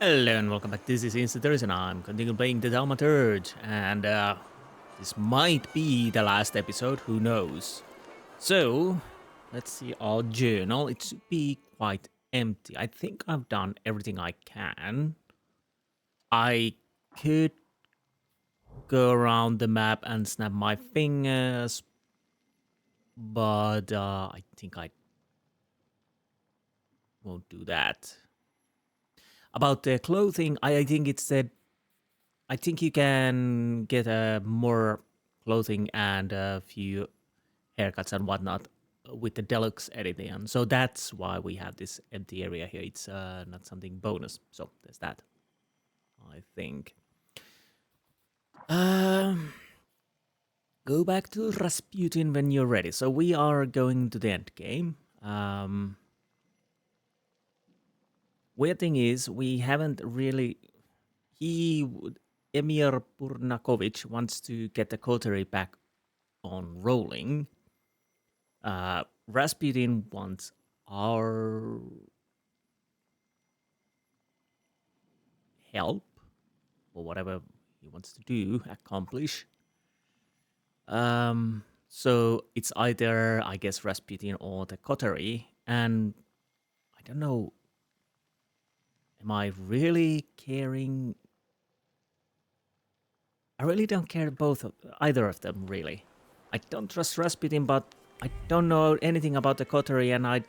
Hello and welcome back. This is Insti and I'm continuing playing the Thaumaturge, and this might be the last episode. Who knows? So let's see our journal. It should be quite empty. I think I've done everything I can. I could go around the map and snap my fingers, but I think I won't do that. About the clothing, I think it said I think you can get more clothing and a few haircuts and whatnot with the deluxe edition. So that's why we have this empty area here. It's not something bonus. So there's that, I think. Um, Go back to Rasputin when you're ready. So we are going to the end game. Weird thing is, we haven't really. Emir Purnakovich wants to get the coterie back on rolling. Rasputin wants our help or whatever he wants to do, accomplish. So it's either, I guess, Rasputin or the coterie, and I don't know. Am I really caring? I really don't care either of them, really. I don't trust Rasputin, but I don't know anything about the coterie, and I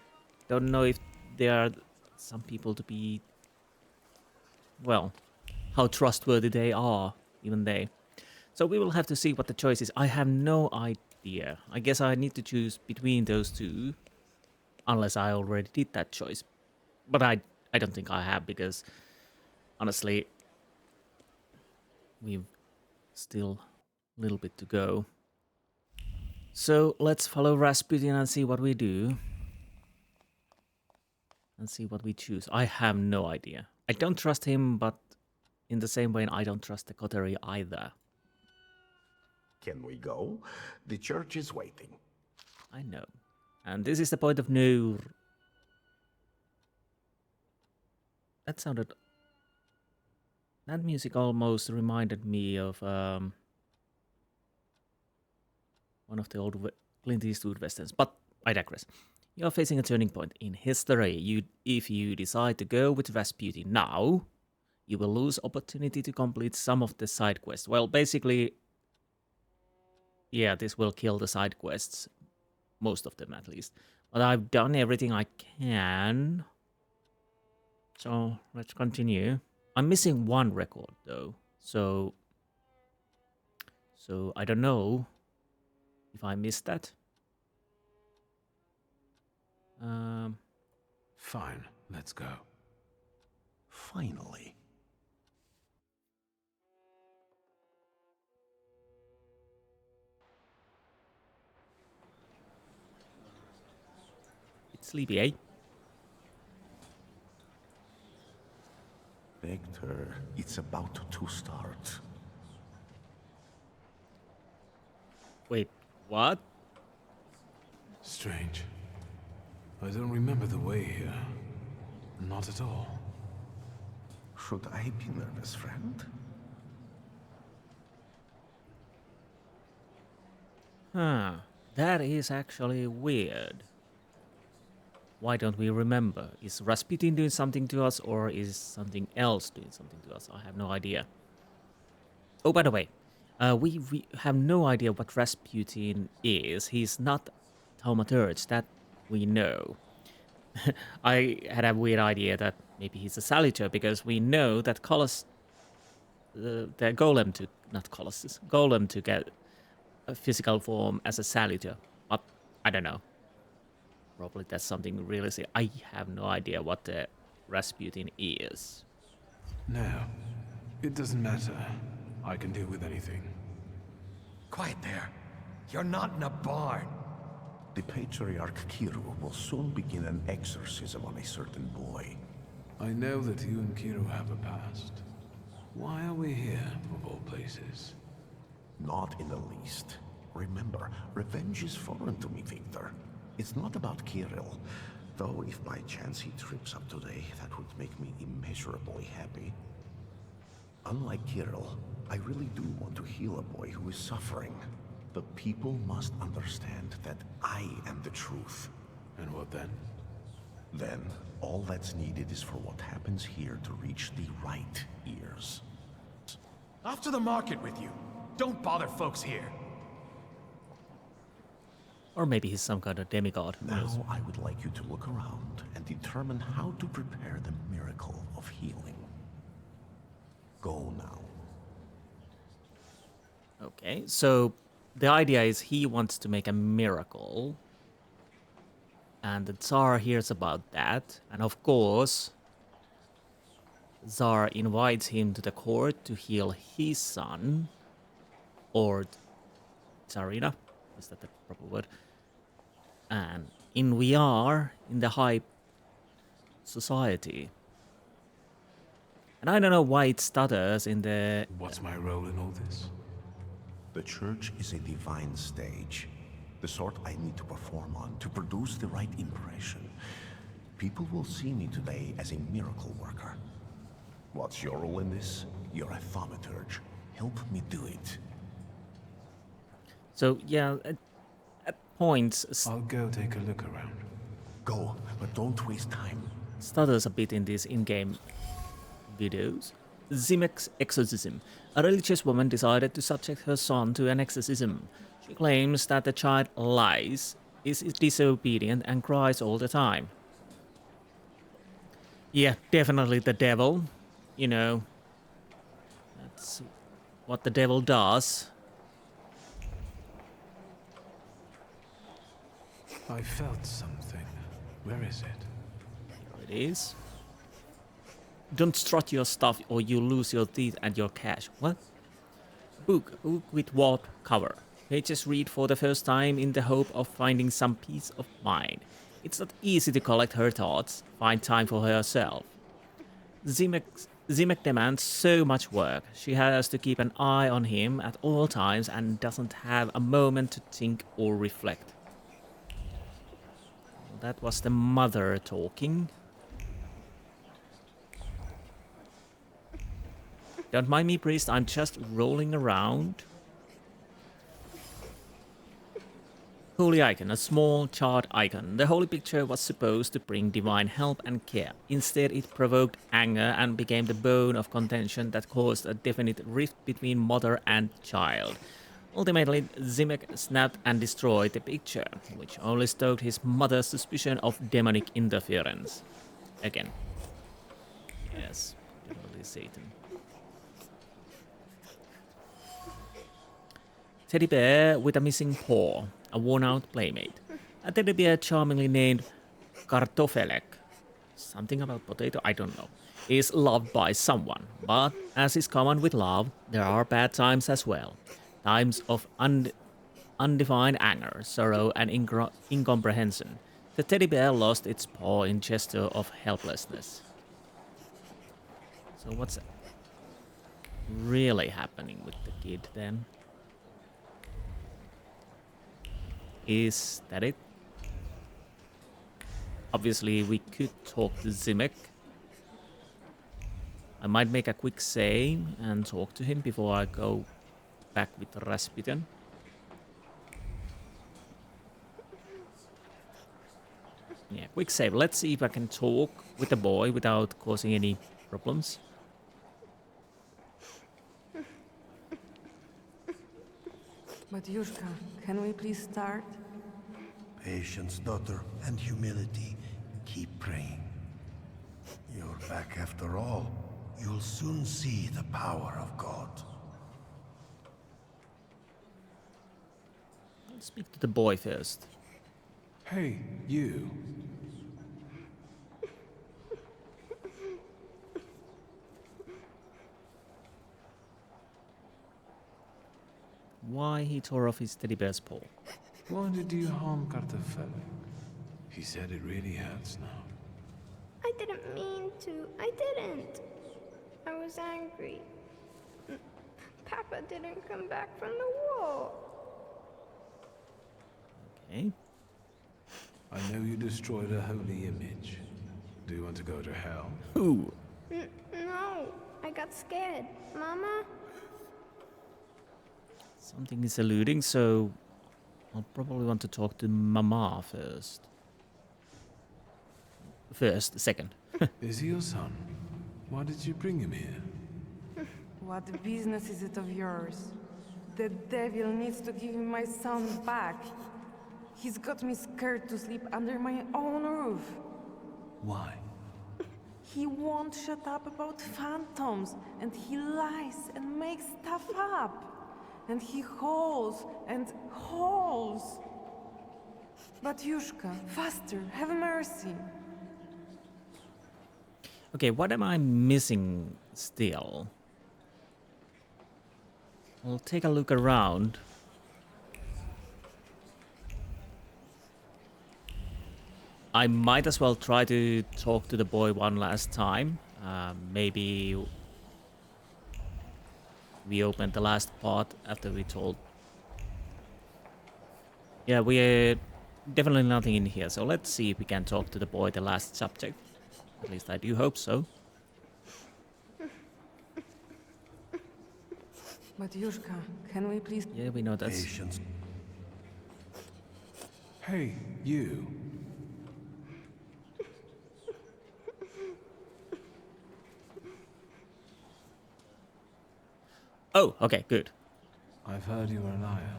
don't know if there are some people to be, well, how trustworthy they are, even they. So we will have to see what the choice is. I have no idea. I guess I need to choose between those two, unless I already did that choice. But I don't think I have, because honestly, we've still a little bit to go. So let's follow Rasputin and see what we do. And see what we choose. I have no idea. I don't trust him, but in the same way, I don't trust the coterie either. Can we go? The church is waiting. I know. And this is the point of no... That sounded... That music almost reminded me of one of the old Clint Eastwood westerns, but I digress. You're facing a turning point in history. If you decide to go with Rasputin now, you will lose opportunity to complete some of the side quests. Well, basically, yeah, this will kill the side quests. Most of them, at least. But I've done everything I can. So, let's continue. I'm missing one record, though. So I don't know if I missed that. Fine, let's go. Finally. It's sleepy, eh? Wiktor, it's about to start. Wait, what? Strange. I don't remember the way here. Not at all. Should I be nervous, friend? Huh. That is actually weird. Why don't we remember? Is Rasputin doing something to us, or is something else doing something to us? I have no idea. Oh, by the way, we have no idea what Rasputin is. He's not Thaumaturge, that we know. I had a weird idea that maybe he's a salutor, because we know that the golem to, not Colossus, golem to get a physical form as a salutor. But I don't know. Probably that's something really silly. I have no idea what the Rasputin is. No, it doesn't matter. I can deal with anything. Quiet there. You're not in a barn. The Patriarch Kiru will soon begin an exorcism on a certain boy. I know that you and Kiro have a past. Why are we here, of all places? Not in the least. Remember, revenge is foreign to me, Wiktor. It's not about Kirill. Though if by chance he trips up today, that would make me immeasurably happy. Unlike Kirill, I really do want to heal a boy who is suffering. The people must understand that I am the truth. And what then? Then, all that's needed is for what happens here to reach the right ears. Off to the market with you. Don't bother folks here. Or maybe he's some kind of demigod. Who knows? Now I would like you to look around and determine how to prepare the miracle of healing. Go now. Okay, so the idea is he wants to make a miracle. And the Tsar hears about that. And of course, Tsar invites him to the court to heal his son. Or Tsarina. Is that the proper word? And we are in the high society. And I don't know why it stutters in the... What's my role in all this? The church is a divine stage. The sort I need to perform on to produce the right impression. People will see me today as a miracle worker. What's your role in this? You're a thaumaturge. Help me do it. So, yeah, at points, I'll go take a look around. Go, but don't waste time. stutters a bit in these in-game videos. Zimek's exorcism. A religious woman decided to subject her son to an exorcism. She claims that the child lies, is disobedient, and cries all the time. Yeah, definitely the devil. You know, that's what the devil does. I felt something. Where is it? Here it is. Don't strut your stuff or you lose your teeth and your cash. What? Book with warped cover. Pages read for the first time in the hope of finding some peace of mind. It's not easy to collect her thoughts, find time for herself. Zimek demands so much work. She has to keep an eye on him at all times and doesn't have a moment to think or reflect. That was the mother talking. Don't mind me, priest, I'm just rolling around. Holy icon, a small charred icon. The holy picture was supposed to bring divine help and care. Instead, it provoked anger and became the bone of contention that caused a definite rift between mother and child. Ultimately, Zimek snapped and destroyed the picture, which only stoked his mother's suspicion of demonic interference. Again. Yes, definitely Satan. Teddy bear with a missing paw, a worn-out playmate. A teddy bear charmingly named Kartoffelek, something about potato, I don't know, is loved by someone. But as is common with love, there are bad times as well. Times of undefined anger, sorrow, and incomprehension. The teddy bear lost its paw in gesture of helplessness. So what's really happening with the kid then? Is that it? Obviously, we could talk to Zimek. I might make a quick save and talk to him before I go back with Rasputin. Yeah, quick save. Let's see if I can talk with the boy without causing any problems. Matyushka, can we please start? Patience, daughter, and humility. Keep praying. You're back after all. You'll soon see the power of God. Let's speak to the boy first. Hey, you. Why he tore off his teddy bear's paw? Why did you harm Kartoffelek? He said it really hurts now. I didn't mean to. I didn't. I was angry. Papa didn't come back from the war. Okay. I know you destroyed a holy image. Do you want to go to hell? Ooh. No, I got scared. Mama? Something is eluding, so I'll probably want to talk to Mama first. Second. Is he your son? Why did you bring him here? What business is it of yours? The devil needs to give me my son back. He's got me scared to sleep under my own roof. Why? He won't shut up about phantoms, and he lies and makes stuff up. And he hauls and hauls. Batyushka, faster, have mercy. Okay, what am I missing still? I'll take a look around. I might as well try to talk to the boy one last time. Maybe we opened the last part after we told. Yeah, we're definitely nothing in here. So let's see if we can talk to the boy, the last subject. At least I do hope so. Batyushka, can we please... Yeah, we know that's... Patience. Hey, you. Oh, okay, good. I've heard you were a liar.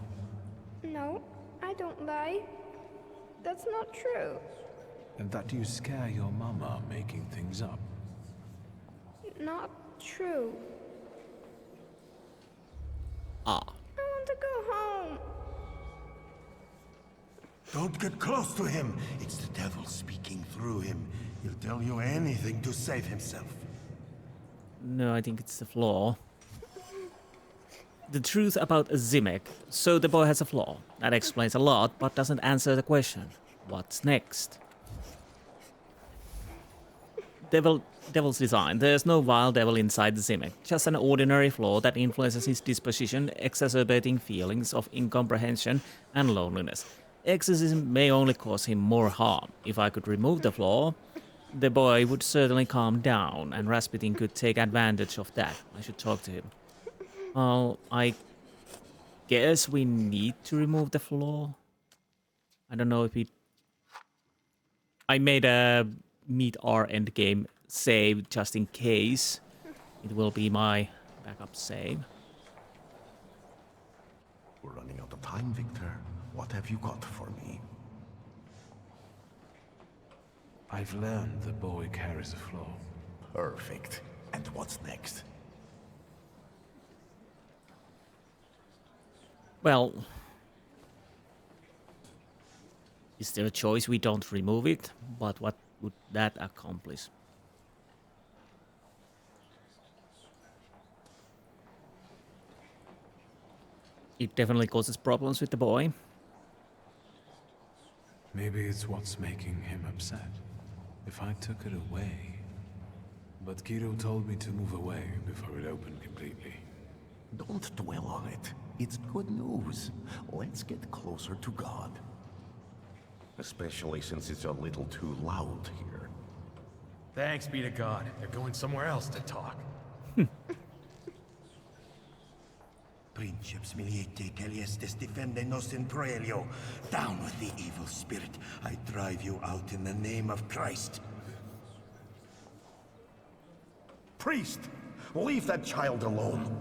No, I don't lie. That's not true. And that you scare your mama making things up. Not true. Ah. I want to go home. Don't get close to him. It's the devil speaking through him. He'll tell you anything to save himself. No, I think it's the flaw. The truth about Zimek. So the boy has a flaw. That explains a lot, but doesn't answer the question. What's next? Devil's design. There's no wild devil inside the Zimek. Just an ordinary flaw that influences his disposition, exacerbating feelings of incomprehension and loneliness. Exorcism may only cause him more harm. If I could remove the flaw, the boy would certainly calm down, and Rasputin could take advantage of that. I should talk to him. Well, I guess we need to remove the flaw. I don't know if we... I made a meet our endgame save just in case. It will be my backup save. We're running out of time, Wiktor. What have you got for me? I've learned the boy carries a flaw. Perfect. And what's next? Well, is there a choice we don't remove it? But what would that accomplish? It definitely causes problems with the boy. Maybe it's what's making him upset. If I took it away... But Kiro told me to move away before it opened completely. Don't dwell on it. It's good news. Let's get closer to God. Especially since it's a little too loud here. Thanks be to God. They're going somewhere else to talk. Princeps miliete caliestes defendenos in proelio. Down with the evil spirit. I drive you out in the name of Christ. Priest! Leave that child alone.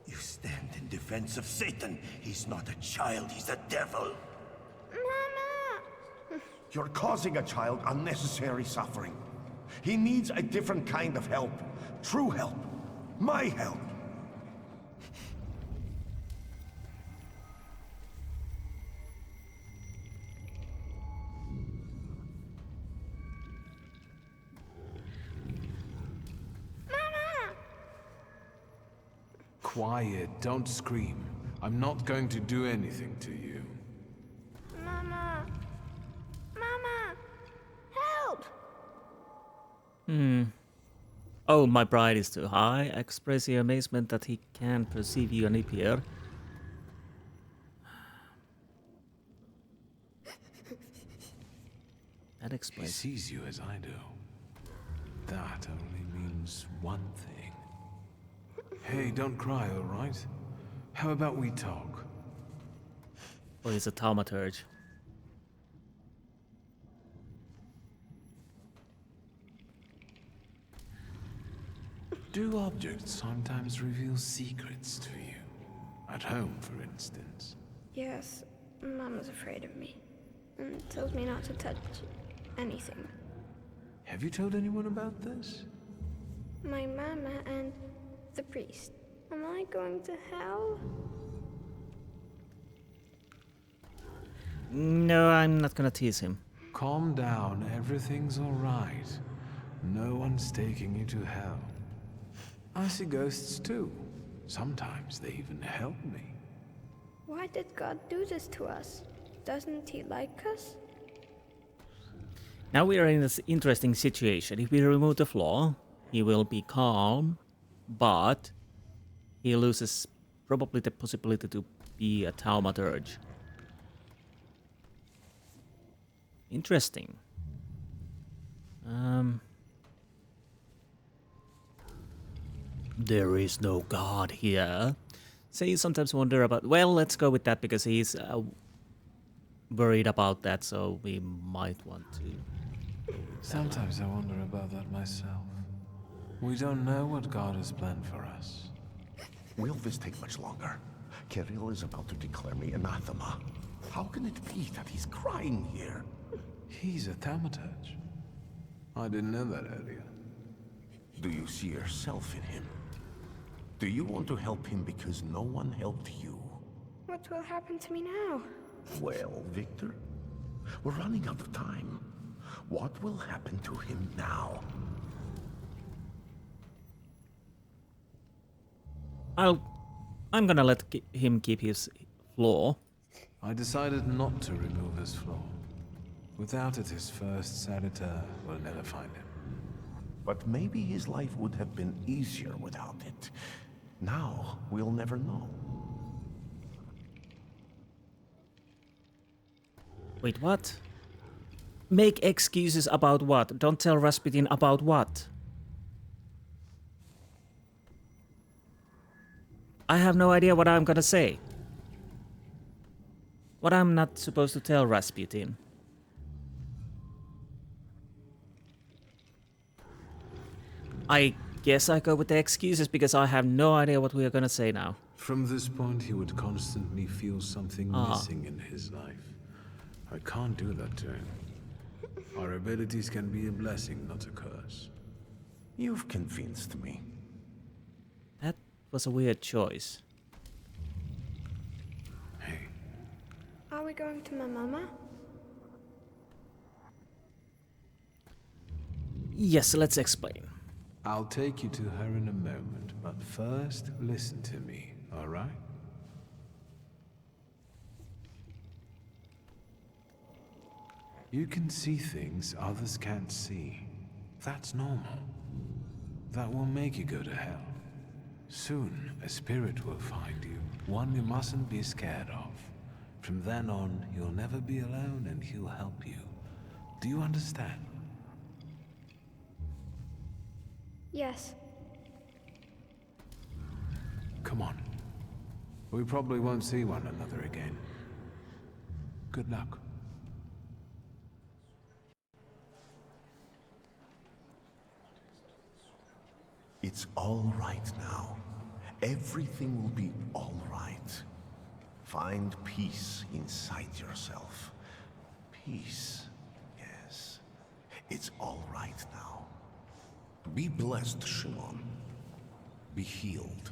You stand in defense of Satan. He's not a child, he's a devil. Mama! You're causing a child unnecessary suffering. He needs a different kind of help. True help. My help. Quiet, don't scream. I'm not going to do anything to you. Mama! Mama! Help! Oh, my pride is too high. Express your amazement that he can perceive you and appear. That He explains. sees you as I do. That only means one thing. Hey, don't cry, all right? How about we talk? Or is a Thaumaturge? Do objects sometimes reveal secrets to you? At home, for instance. Yes, Mama's afraid of me. And tells me not to touch anything. Have you told anyone about this? My mama and the priest. Am I going to hell? No, I'm not gonna tease him. Calm down, everything's all right. No one's taking you to hell. I see ghosts too. Sometimes they even help me. Why did God do this to us? Doesn't he like us? Now we are in this interesting situation. If we remove the flaw, he will be calm, but he loses probably the possibility to be a Thaumaturge. Interesting. There is no God here. So you sometimes wonder about, well, let's go with that because he's worried about that, so we might want to. Sometimes I wonder about that myself. We don't know what God has planned for us. Will this take much longer? Kirill is about to declare me anathema. How can it be that he's crying here? He's a Thaumaturge. I didn't know that earlier. Do you see yourself in him? Do you want to help him because no one helped you? What will happen to me now? Well, Wiktor, we're running out of time. What will happen to him now? I'm gonna let him keep his flaw. I decided not to remove his flaw. Without it, his first salutor will never find him. But maybe his life would have been easier without it. Now, we'll never know. Wait, what? Make excuses about what? Don't tell Rasputin about what? I have no idea what I'm gonna say. What I'm not supposed to tell Rasputin. I guess I go with the excuses because I have no idea what we are gonna say now. From this point, he would constantly feel something missing in his life. I can't do that to him. Our abilities can be a blessing, not a curse. You've convinced me. That was a weird choice. Hey, Are we going to my mama? Yes, let's explain. I'll take you to her in a moment, but first, listen to me, all right? You can see things others can't see. That's normal. That will make you go to hell. Soon, a spirit will find you, one you mustn't be scared of. From then on, you'll never be alone and he'll help you. Do you understand? Yes. Come on. We probably won't see one another again. Good luck. It's all right now. Everything will be all right. Find peace inside yourself. Peace, yes. It's all right now. Be blessed, Shimon. Be healed.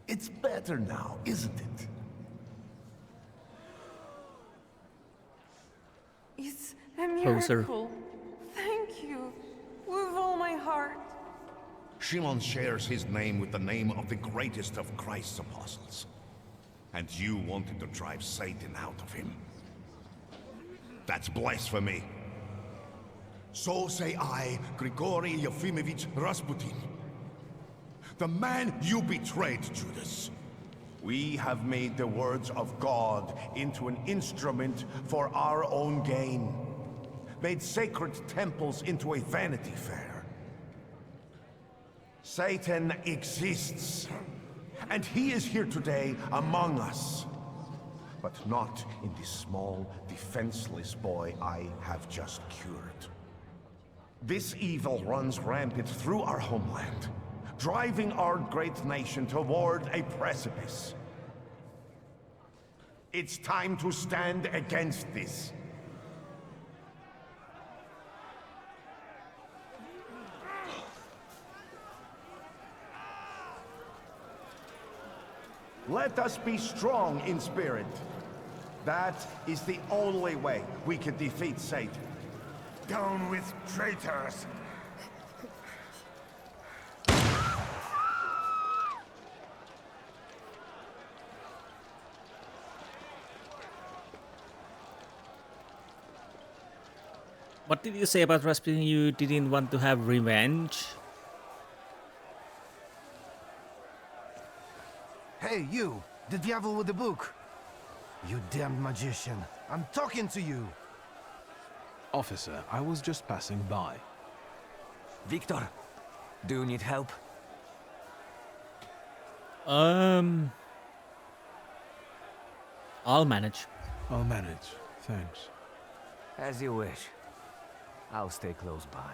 It's better now, isn't it? It's a Closer. miracle. Thank you. With all my heart. Shimon shares his name with the name of the greatest of Christ's apostles. And you wanted to drive Satan out of him. That's blasphemy. So say I, Grigory Yefimovich Rasputin. The man you betrayed, Judas. We have made the words of God into an instrument for our own gain. made sacred temples into a vanity fair. Satan exists, and he is here today among us. But not in the small, defenseless boy I have just cured. This evil runs rampant through our homeland, driving our great nation toward a precipice. It's time to stand against this. Let us be strong in spirit. That is the only way we can defeat Satan. Down with traitors! What did you say about Rasputin? You didn't want to have revenge? Hey, you! The devil with the book! You damned magician! I'm talking to you! Officer, I was just passing by. Wiktor, do you need help? I'll manage. I'll manage. Thanks. As you wish. I'll stay close by.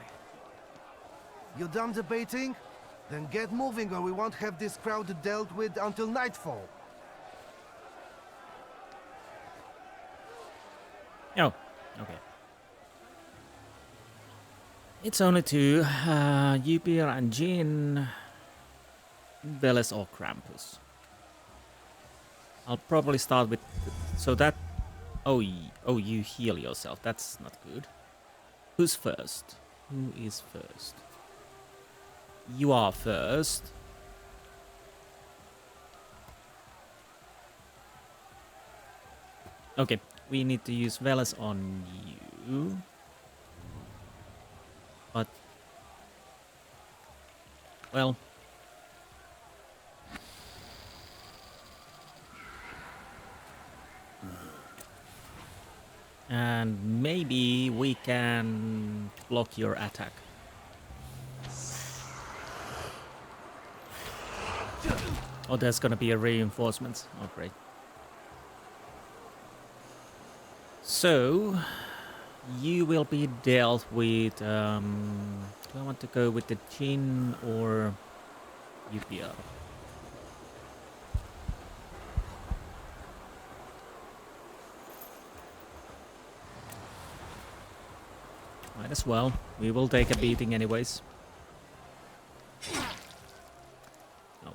You done debating? Then get moving or we won't have this crowd dealt with until nightfall. Oh, okay. It's only two, Yupir and Jin, Veles or Krampus. I'll probably start with, so that, oh, you heal yourself, that's not good. Who's first? Who is first? You are first. Okay, we need to use Veles on you. But, well, and maybe we can block your attack. Oh, there's gonna be a reinforcement. Oh, great. So, you will be dealt with, do I want to go with the Jin or UPR? Might as well. We will take a beating anyways. No.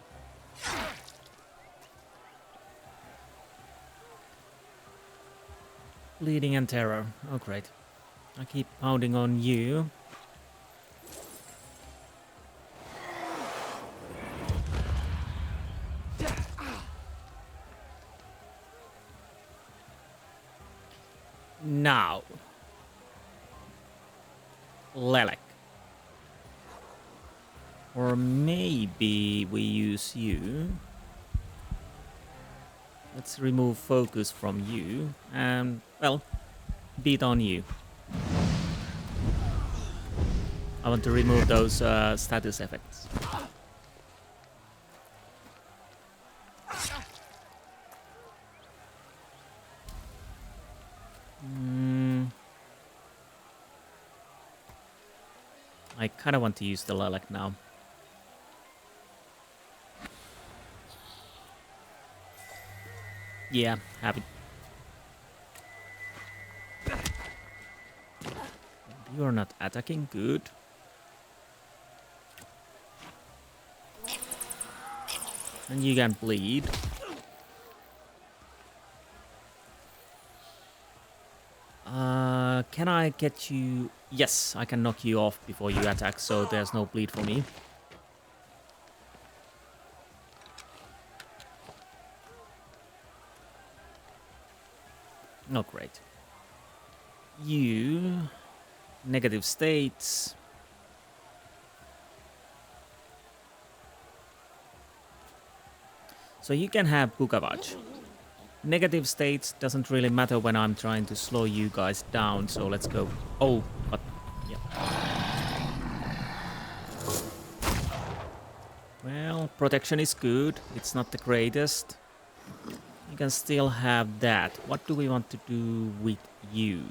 Bleeding and terror. Oh, great. I keep pounding on you. Now. Lelek. Or maybe we use you. Let's remove focus from you and, well, beat on you. I want to remove those status effects. I kind of want to use the Lilac now. Yeah, happy. You're not attacking, good. And you can bleed. Can I get you? Yes, I can knock you off before you attack, so there's no bleed for me. Not great. You negative states. So you can have Bukavaj. Negative states doesn't really matter when I'm trying to slow you guys down, so let's go. Oh, but yeah. Well, protection is good. It's not the greatest. You can still have that. What do we want to do with you?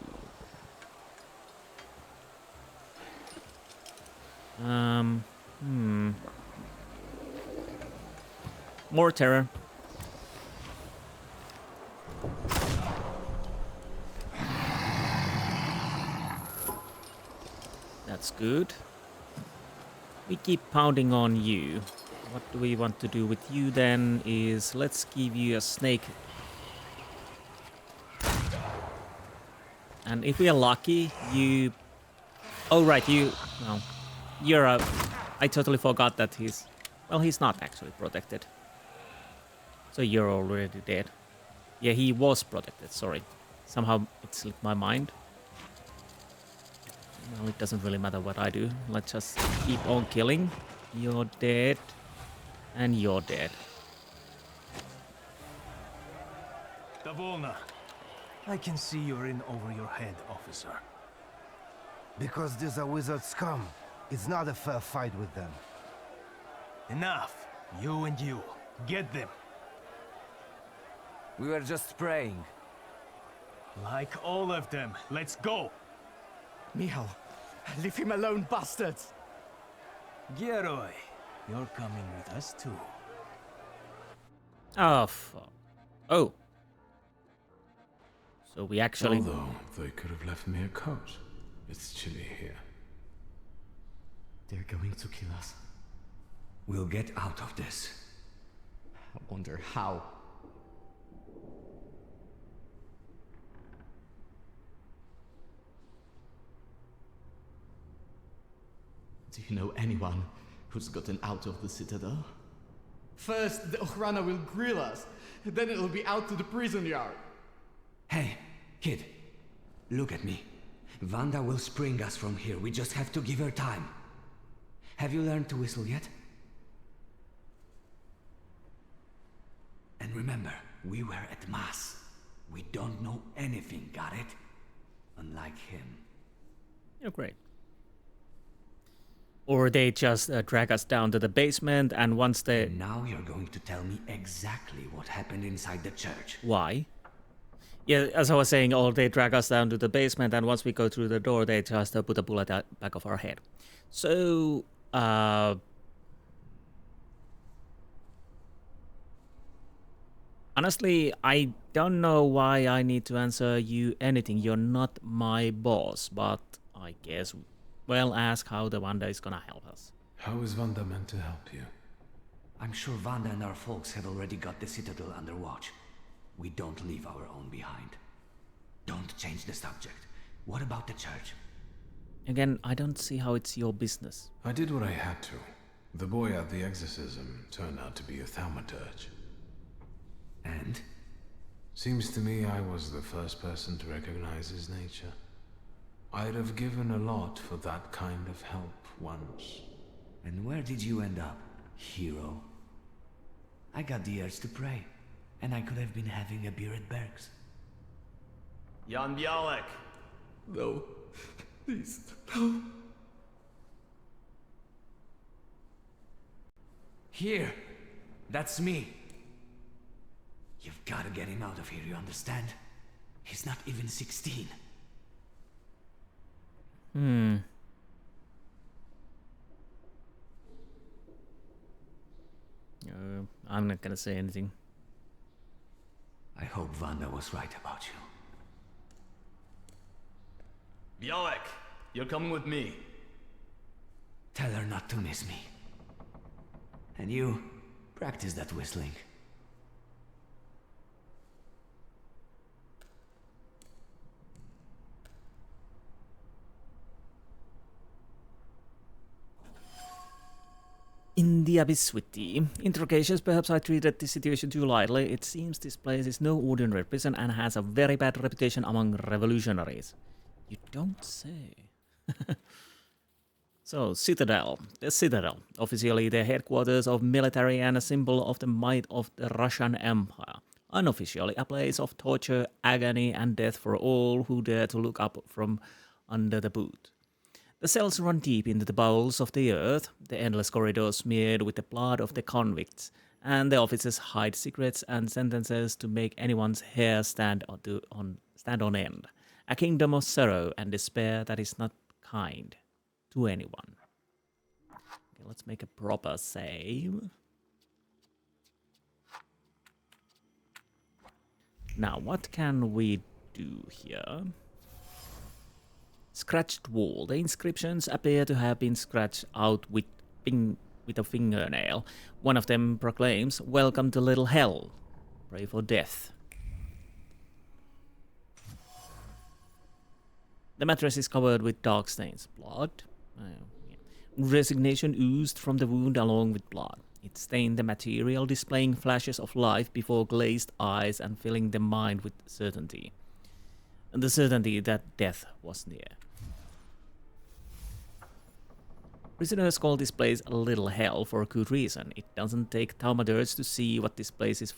More terror. That's good. We keep pounding on you. What do we want to do with you then is let's give you a snake. And if we are lucky, you... Oh, right, you... Well, you're a... I totally forgot that he's... Well, he's not actually protected. So you're already dead. Yeah, he was protected, sorry. Somehow it slipped my mind. Well, it doesn't really matter what I do. Let's just keep on killing. You're dead. And you're dead. Davolna, I can see you're in over your head, officer. Because these are wizard scum. It's not a fair fight with them. Enough. You and you. Get them. We were just praying. Like all of them. Let's go. Michal, leave him alone, bastards! Gieroj, you're coming with us too. Oh, fuck. Oh. So we actually... Although they could have left me a coat. It's chilly here. They're going to kill us. We'll get out of this. I wonder how. Do you know anyone who's gotten out of the Citadel? First, the Ochrana will grill us, then it'll be out to the prison yard. Hey, kid, look at me. Vanda will spring us from here, we just have to give her time. Have you learned to whistle yet? And remember, we were at Mass. We don't know anything, got it? Unlike him. You're great. Or they just drag us down to the basement, and once they... Now you're going to tell me exactly what happened inside the church. Why? Yeah, as I was saying, or they drag us down to the basement, and once we go through the door, they just put a bullet at the back of our head. So, honestly, I don't know why I need to answer you anything. You're not my boss, but I guess... Well, ask how the Wanda is gonna help us. How is Vanda meant to help you? I'm sure Vanda and our folks have already got the Citadel under watch. We don't leave our own behind. Don't change the subject. What about the church? Again, I don't see how it's your business. I did what I had to. The boy at the exorcism turned out to be a Thaumaturge. And? Seems to me I was the first person to recognize his nature. I'd have given a lot for that kind of help once. And where did you end up, hero? I got the urge to pray, and I could have been having a beer at Berg's. Jan Bialek! No. Please, no. Here! That's me! You've gotta get him out of here, you understand? He's not even 16. I'm not gonna say anything. I hope Vanda was right about you. Bialek, you're coming with me. Tell her not to miss me. And you, practice that whistling. In the Abyss with the interrogations, perhaps I treated this situation too lightly. It seems this place is no ordinary prison and has a very bad reputation among revolutionaries. You don't say. So, Citadel. The Citadel, officially the headquarters of military and a symbol of the might of the Russian Empire. unofficially a place of torture, agony, and death for all who dare to look up from under the boot. The cells run deep into the bowels of the earth, the endless corridors smeared with the blood of the convicts, and the officers hide secrets and sentences to make anyone's hair stand on end. A kingdom of sorrow and despair that is not kind to anyone. Okay, let's make a proper save. Now, what can we do here? Scratched wall. The inscriptions appear to have been scratched out with a fingernail. One of them proclaims, "Welcome to Little Hell. Pray for death." The mattress is covered with dark stains. Blood? Yeah. Resignation oozed from the wound along with blood. It stained the material, displaying flashes of life before glazed eyes and filling the mind with certainty. And the certainty that death was near. Prisoners call this place a little hell for a good reason. It doesn't take Thaumaturge to see that this place is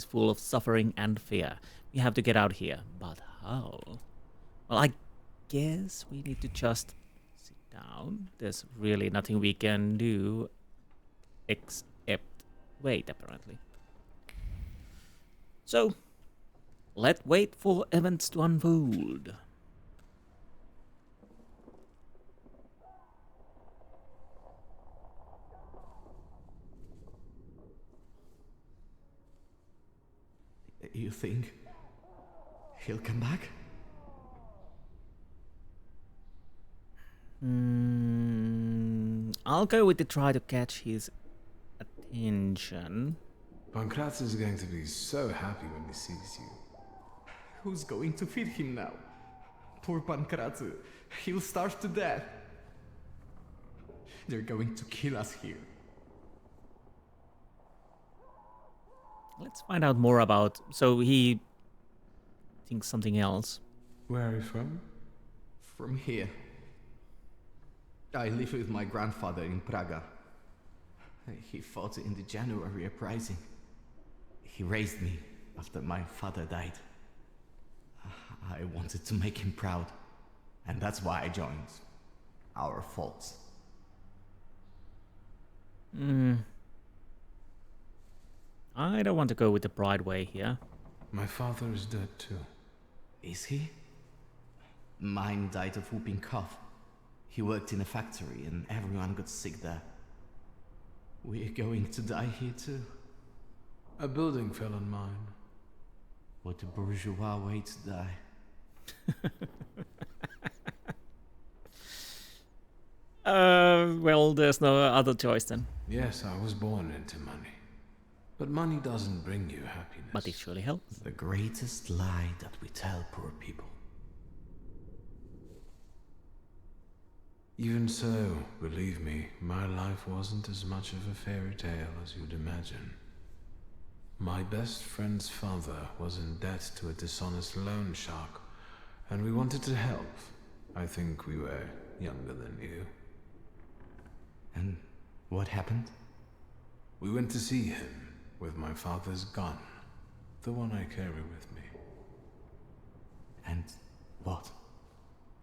full of suffering and fear. We have to get out here. But how? Well, I guess we need to just sit down. There's really nothing we can do except wait, apparently. So, let's wait for events to unfold. You think he'll come back? I'll go with the try to catch his attention. Pankratz is going to be so happy when he sees you. Who's going to feed him now? Poor Pankratz. He'll starve to death. They're going to kill us here. Let's find out more about... So he thinks something else. Where are you from? From here. I live with my grandfather in Praga. He fought in the January uprising. He raised me after my father died. I wanted to make him proud, and that's why I joined our folks. I don't want to go with the pride way here. My father is dead too. Is he? Mine died of whooping cough. He worked in a factory and everyone got sick there. We're going to die here too. A building fell on mine. What a bourgeois way to die. Well, there's no other choice then. Yes, I was born into money. But money doesn't bring you happiness. But it surely helps. The greatest lie that we tell poor people. Even so, believe me, my life wasn't as much of a fairy tale as you'd imagine. My best friend's father was in debt to a dishonest loan shark, and we wanted to help. I think we were younger than you. And what happened? We went to see him with my father's gun, the one I carry with me. And what?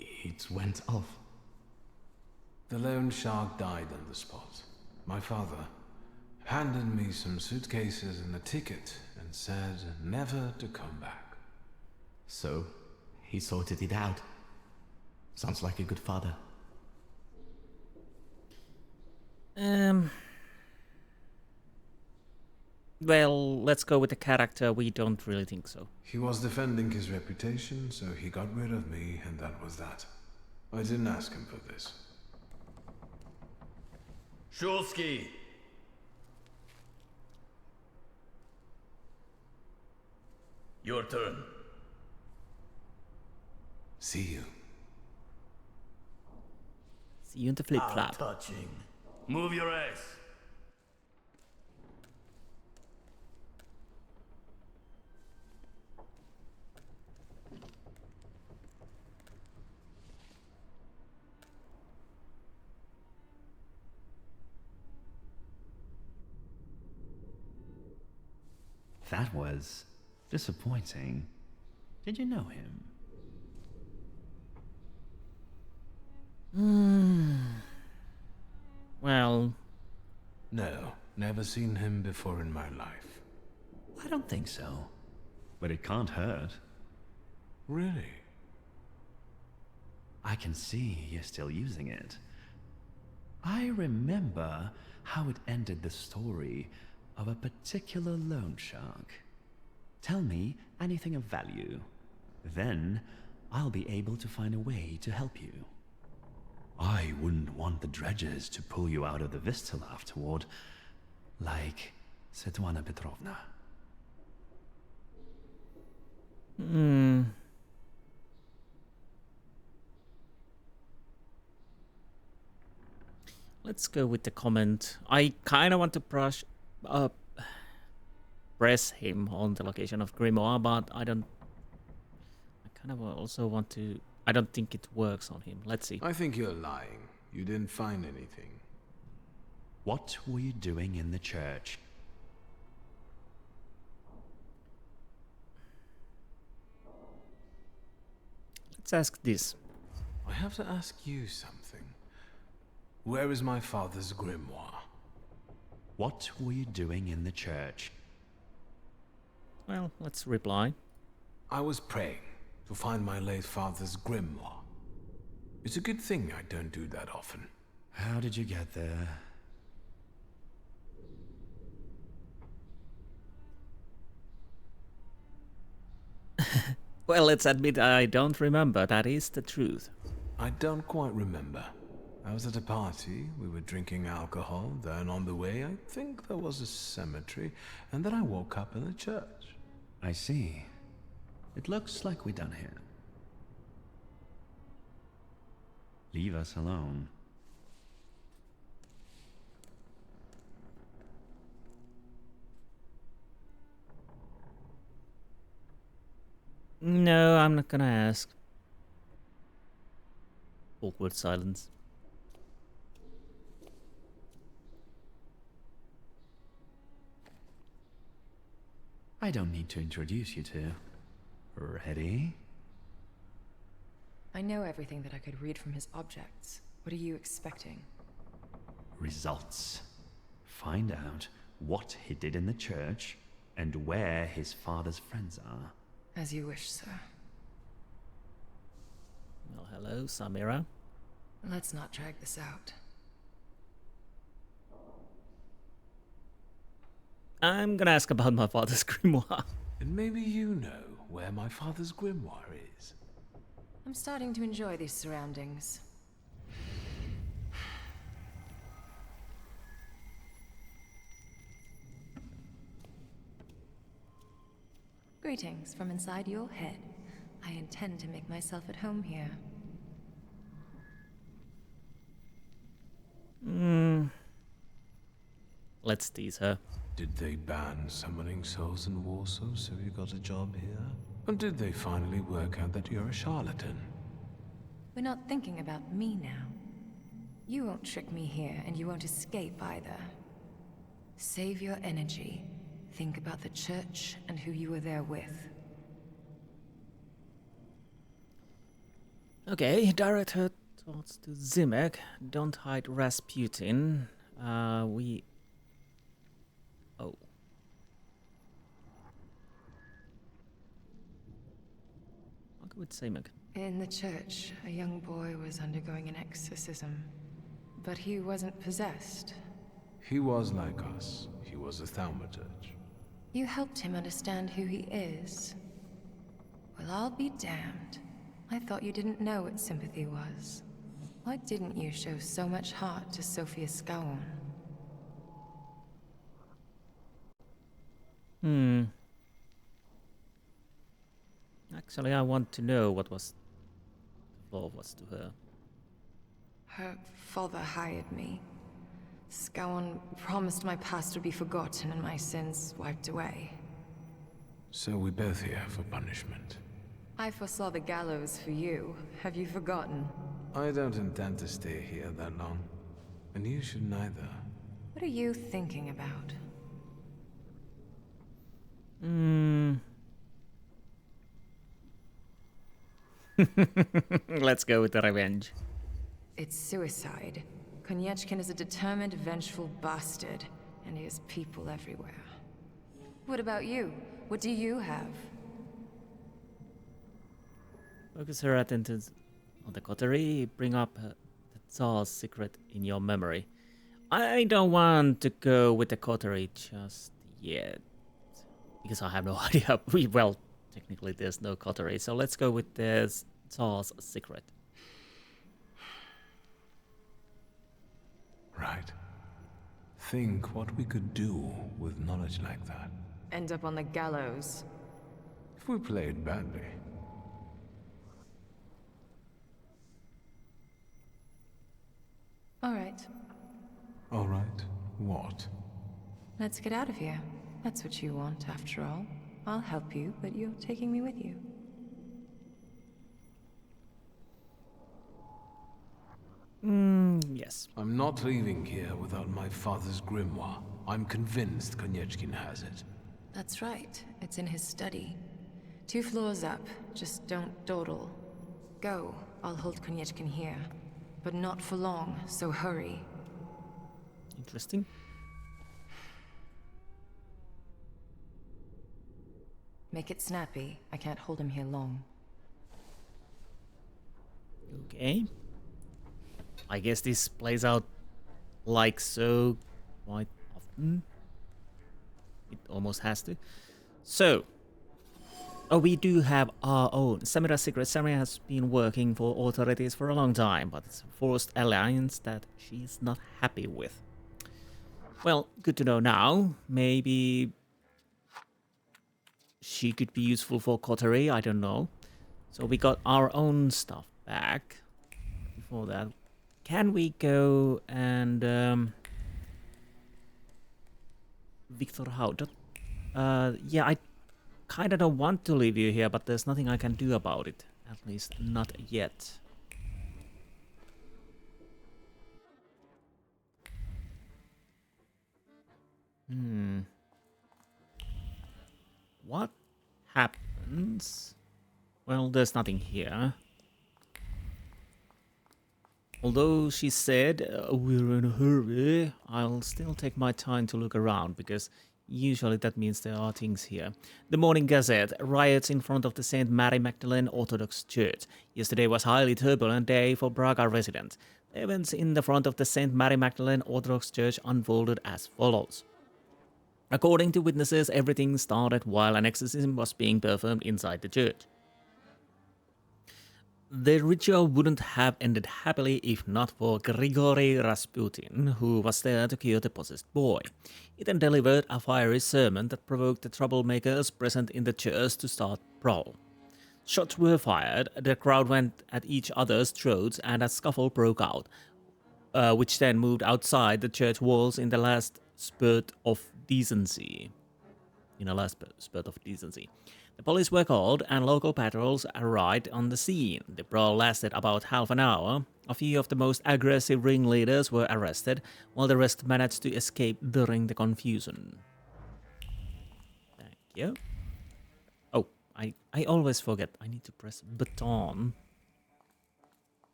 It went off. The loan shark died on the spot. My father handed me some suitcases and a ticket and said never to come back. So, he sorted it out. Sounds like a good father. Well, let's go with the character. We don't really think so. He was defending his reputation, so he got rid of me, and that was that. I didn't ask him for this. Shulsky! Your turn. See you. See you in the flip-flop. Touching. Move your ass. That was disappointing. Did you know him? Well... No, never seen him before in my life. I don't think so. But it can't hurt. Really? I can see you're still using it. I remember how it ended the story of a particular loan shark. Tell me anything of value. Then I'll be able to find a way to help you. I wouldn't want the dredgers to pull you out of the Vistil afterward, like Svetlana Petrovna. Let's go with the comment. I kind of want to press him on the location of Grimoire, but I kind of also want to... I don't think it works on him. Let's see. I think you're lying. You didn't find anything. What were you doing in the church? Let's ask this. I have to ask you something. Where is my father's grimoire? What were you doing in the church? Well, let's reply. I was praying to find my late father's grimoire. It's a good thing I don't do that often. How did you get there? Well, let's admit I don't remember. That is the truth. I don't quite remember. I was at a party, we were drinking alcohol, then on the way I think there was a cemetery, and then I woke up in the church. I see. It looks like we're done here. Leave us alone. No, I'm not gonna ask. Awkward silence. I don't need to introduce you to. Ready? I know everything that I could read from his objects. What are you expecting? Results. Find out what he did in the church and where his father's friends are. As you wish, sir. Well, hello, Samira. Let's not drag this out. I'm gonna ask about my father's grimoire. And maybe you know where my father's grimoire is. I'm starting to enjoy these surroundings. Greetings from inside your head. I intend to make myself at home here. Let's tease her. Did they ban summoning souls in Warsaw, so you got a job here? Or did they finally work out that you're a charlatan? We're not thinking about me now. You won't trick me here, and you won't escape either. Save your energy. Think about the church and who you were there with. Okay, direct her thoughts to Zimek. Don't hide Rasputin. Oh. I'll go with Zimek. In the church, a young boy was undergoing an exorcism. But he wasn't possessed. He was like us. He was a Thaumaturge. You helped him understand who he is. Well, I'll be damned. I thought you didn't know what sympathy was. Why didn't you show so much heart to Sofia Skowron? Actually, I want to know what was the flaw was to her. Her father hired me. Skowron promised my past would be forgotten and my sins wiped away. So we're both here for punishment. I foresaw the gallows for you. Have you forgotten? I don't intend to stay here that long. And you should neither. What are you thinking about? Hmm. Let's go with the revenge. It's suicide. Konieczkin is a determined, vengeful bastard, and he has people everywhere. What about you? What do you have? Focus her attention on the coterie. Bring up the Tsar's secret in your memory. I don't want to go with the coterie just yet, because I have no idea. Well, technically there's no coterie, so let's go with the Tsar's secret. Right. Think what we could do with knowledge like that. End up on the gallows. If we played badly. All right. All right. What? Let's get out of here. That's what you want, after all. I'll help you, but you're taking me with you. Yes. I'm not leaving here without my father's grimoire. I'm convinced Konieczkin has it. That's right. It's in his study. 2 floors up. Just don't dawdle. Go. I'll hold Konieczkin here. But not for long, so hurry. Interesting. Make it snappy. I can't hold him here long. Okay. I guess this plays out like so quite often. It almost has to. So, we do have our own. Samira's secret. Samira has been working for authorities for a long time, but it's a forced alliance that she's not happy with. Well, good to know now. Maybe she could be useful for coterie, I don't know. So we got our own stuff back. Before that, can we go and Wiktor, how? Yeah, I kind of don't want to leave you here, but there's nothing I can do about it. At least not yet. What happens? Well, there's nothing here. Although she said we're in a hurry, I'll still take my time to look around, because usually that means there are things here. The Morning Gazette. Riots in front of the St. Mary Magdalene Orthodox Church. Yesterday was a highly turbulent day for Braga residents. The events in the front of the St. Mary Magdalene Orthodox Church unfolded as follows. According to witnesses, everything started while an exorcism was being performed inside the church. The ritual wouldn't have ended happily if not for Grigory Rasputin, who was there to cure the possessed boy. He then delivered a fiery sermon that provoked the troublemakers present in the church to start brawl. Shots were fired, the crowd went at each other's throats, and a scuffle broke out, which then moved outside the church walls in the last spurt of decency. The police were called and local patrols arrived on the scene. The brawl lasted about half an hour. A few of the most aggressive ringleaders were arrested, while the rest managed to escape during the confusion. Thank you. Oh, I always forget. I need to press button.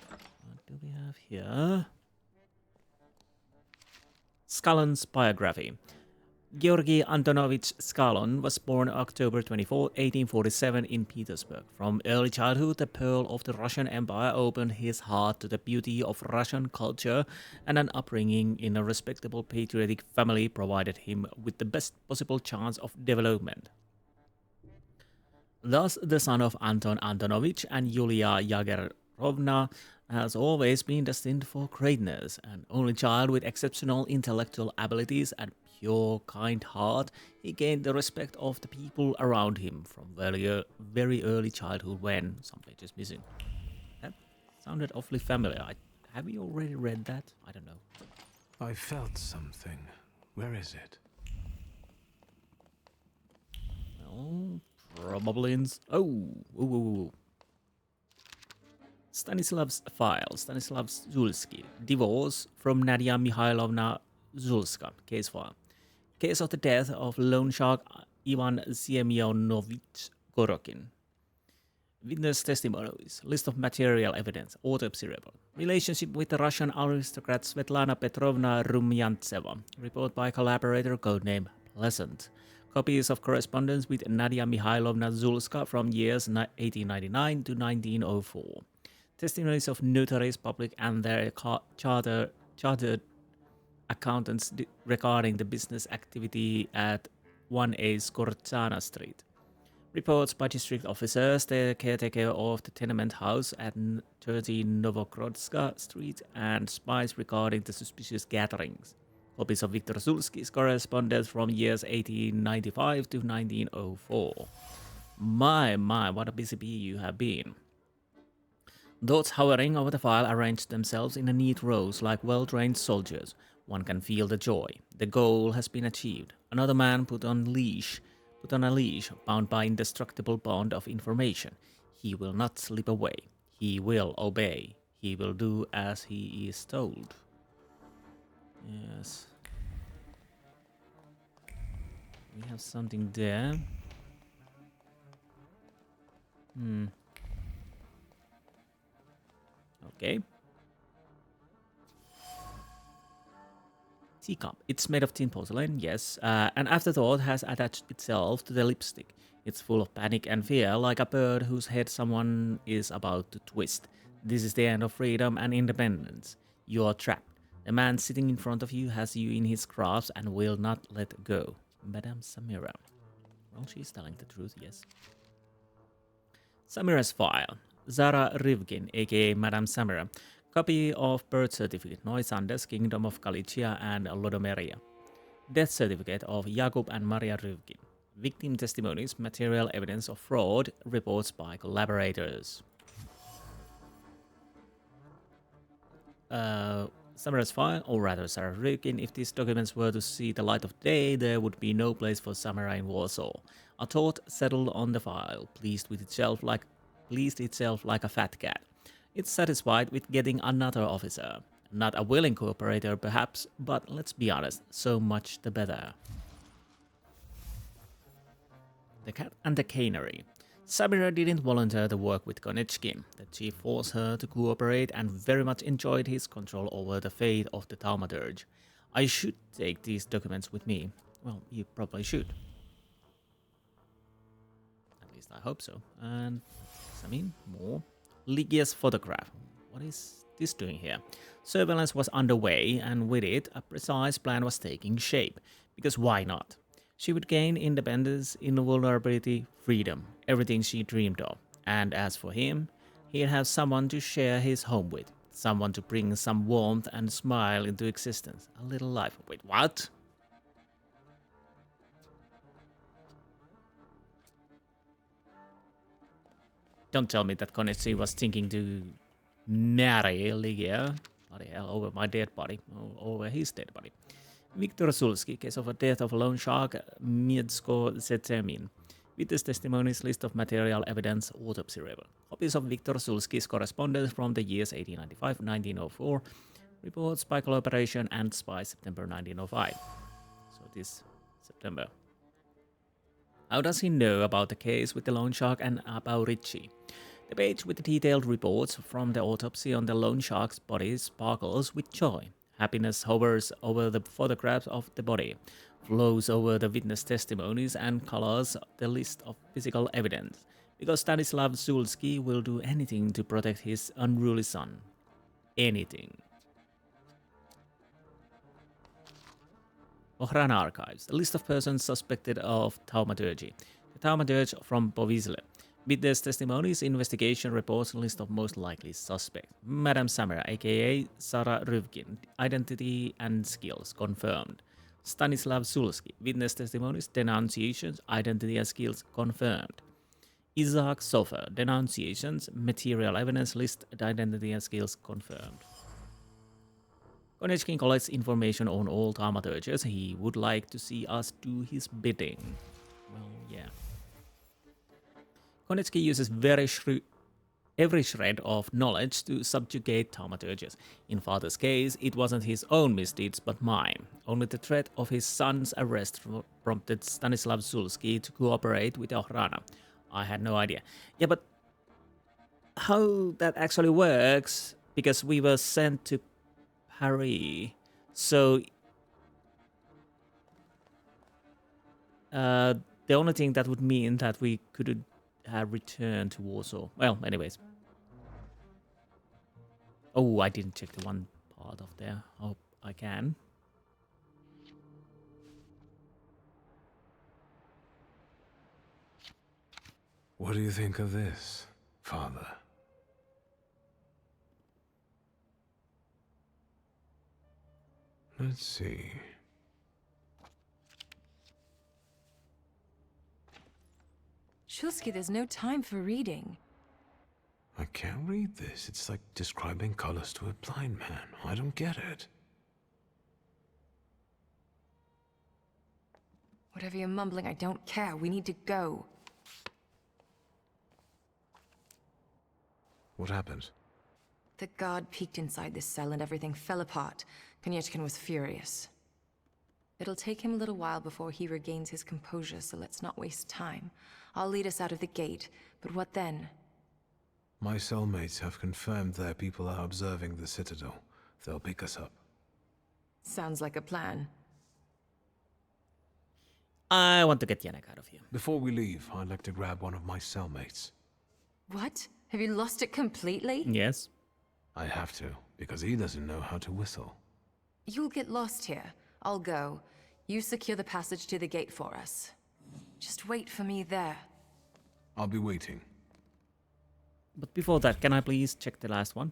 What do we have here? Skalon's biography. Georgy Antonovich Skalon was born October 24, 1847 in Petersburg. From early childhood, the Pearl of the Russian Empire opened his heart to the beauty of Russian culture, and an upbringing in a respectable patriotic family provided him with the best possible chance of development. Thus, the son of Anton Antonovich and Yulia Yagerovna has always been destined for greatness. An only child with exceptional intellectual abilities and pure, kind heart, he gained the respect of the people around him from very early childhood when... Some pages missing. That sounded awfully familiar. Have you already read that? I don't know. I felt something. Where is it? Well, probably in... Oh! Stanislav's file. Stanislav Zulski. Divorce from Nadia Mikhailovna Zulska. Case file. Case of the death of loan shark Ivan Semyonovich Gorokin. Witness testimonies, list of material evidence, autopsy report, relationship with the Russian aristocrat Svetlana Petrovna Rumyantseva, report by collaborator codename Pleasant, copies of correspondence with Nadia Mihailovna Zulska from years 1899 to 1904, testimonies of notaries public and their chartered accountants regarding the business activity at 1A Skortsana Street. Reports by district officers, the caretaker of the tenement house at 30 Novogrodska Street, and spies regarding the suspicious gatherings. Copies of Wiktor Zulski's correspondence from years 1895 to 1904. My, what a busy bee you have been. Those hovering over the file arranged themselves in neat rows like well-trained soldiers. One can feel the joy. The goal has been achieved. Another man put on a leash, bound by indestructible bond of information. He will not slip away. He will obey. He will do as he is told. Yes. We have something there. Okay. Teacup. It's made of tin porcelain, yes. An afterthought has attached itself to the lipstick. It's full of panic and fear, like a bird whose head someone is about to twist. This is the end of freedom and independence. You are trapped. The man sitting in front of you has you in his grasp and will not let go. Madame Samira. Well, she's telling the truth, yes. Samira's file. Zara Rivkin, aka Madame Samira. Copy of birth certificate, Noisandes, Kingdom of Galicia and Lodomeria. Death certificate of Jakub and Maria Rivkin. Victim testimonies, material evidence of fraud, reports by collaborators. Samira's file, or rather Sarah Rivkin. If these documents were to see the light of day, there would be no place for Samira in Warsaw. A thought settled on the file, pleased itself like a fat cat. It's satisfied with getting another officer. Not a willing cooperator, perhaps, but let's be honest, so much the better. The Cat and the Canary. Samira didn't volunteer to work with Konechki. The chief forced her to cooperate and very much enjoyed his control over the fate of the Thaumaturge. I should take these documents with me. Well, you probably should. At least I hope so. And, more. Ligia's photograph. What is this doing here? Surveillance was underway, and with it, a precise plan was taking shape. Because why not? She would gain independence, invulnerability, freedom, everything she dreamed of. And as for him, he'd have someone to share his home with, someone to bring some warmth and smile into existence, a little life. Wait, what? Don't tell me that Konechki was thinking to marry Ligia. Bloody hell, over my dead body, over his dead body. Wiktor Sulski, case of a death of a loan shark, Miedzko Zetemin. Witness testimonies, list of material evidence, autopsy report. Copies of Wiktor Sulski's correspondence from the years 1895-1904, reports by collaboration and spy September 1905. So this September. How does he know about the case with the loan shark and about Ritchie? The page with the detailed reports from the autopsy on the loan shark's body sparkles with joy. Happiness hovers over the photographs of the body, flows over the witness testimonies, and colors the list of physical evidence. Because Stanislav Zulski will do anything to protect his unruly son. Anything. Ohran Archives. A list of persons suspected of Thaumaturge. The Thaumaturge from Povisle. Witness testimonies, investigation reports, list of most likely suspects. Madame Samira, aka Sarah Rivkin. Identity and skills confirmed. Stanislav Zulski. Witness testimonies, denunciations, identity and skills confirmed. Isaac Sofer. Denunciations, material evidence list, identity and skills confirmed. Konechki collects information on all Thaumaturges. He would like to see us do his bidding. Well, yeah. Konechki uses every shred of knowledge to subjugate Thaumaturges. In father's case, it wasn't his own misdeeds but mine. Only the threat of his son's arrest prompted Stanislav Zulski to cooperate with Ohrana. I had no idea. Yeah, but how that actually works, because we were sent to Paris, so the only thing that would mean that we couldn't have returned to Warsaw. Well, anyways. Oh, I didn't check the one part of there. Hope I can. What do you think of this, Father? Let's see. Shulsky, there's no time for reading. I can't read this. It's like describing colors to a blind man. I don't get it. Whatever you're mumbling, I don't care. We need to go. What happened? The guard peeked inside this cell and everything fell apart. Konyechkin was furious. It'll take him a little while before he regains his composure, so let's not waste time. I'll lead us out of the gate, but what then? My cellmates have confirmed their people are observing the Citadel. They'll pick us up. Sounds like a plan. I want to get Yannick out of here. Before we leave, I'd like to grab one of my cellmates. What? Have you lost it completely? Yes. I have to, because he doesn't know how to whistle. You'll get lost here. I'll go. You secure the passage to the gate for us. Just wait for me there. I'll be waiting. But before that, can I please check the last one?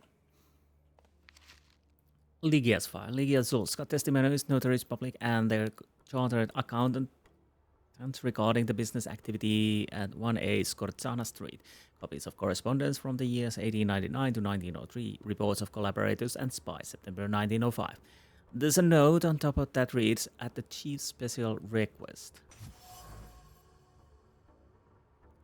Ligia's file. Ligia Zulska, testimonies, notaries public, and their chartered accountant regarding the business activity at 1A Skortsana Street. Copies of correspondence from the years 1899 to 1903. Reports of collaborators and spies, September 1905. There's a note on top of that reads, at the chief's special request.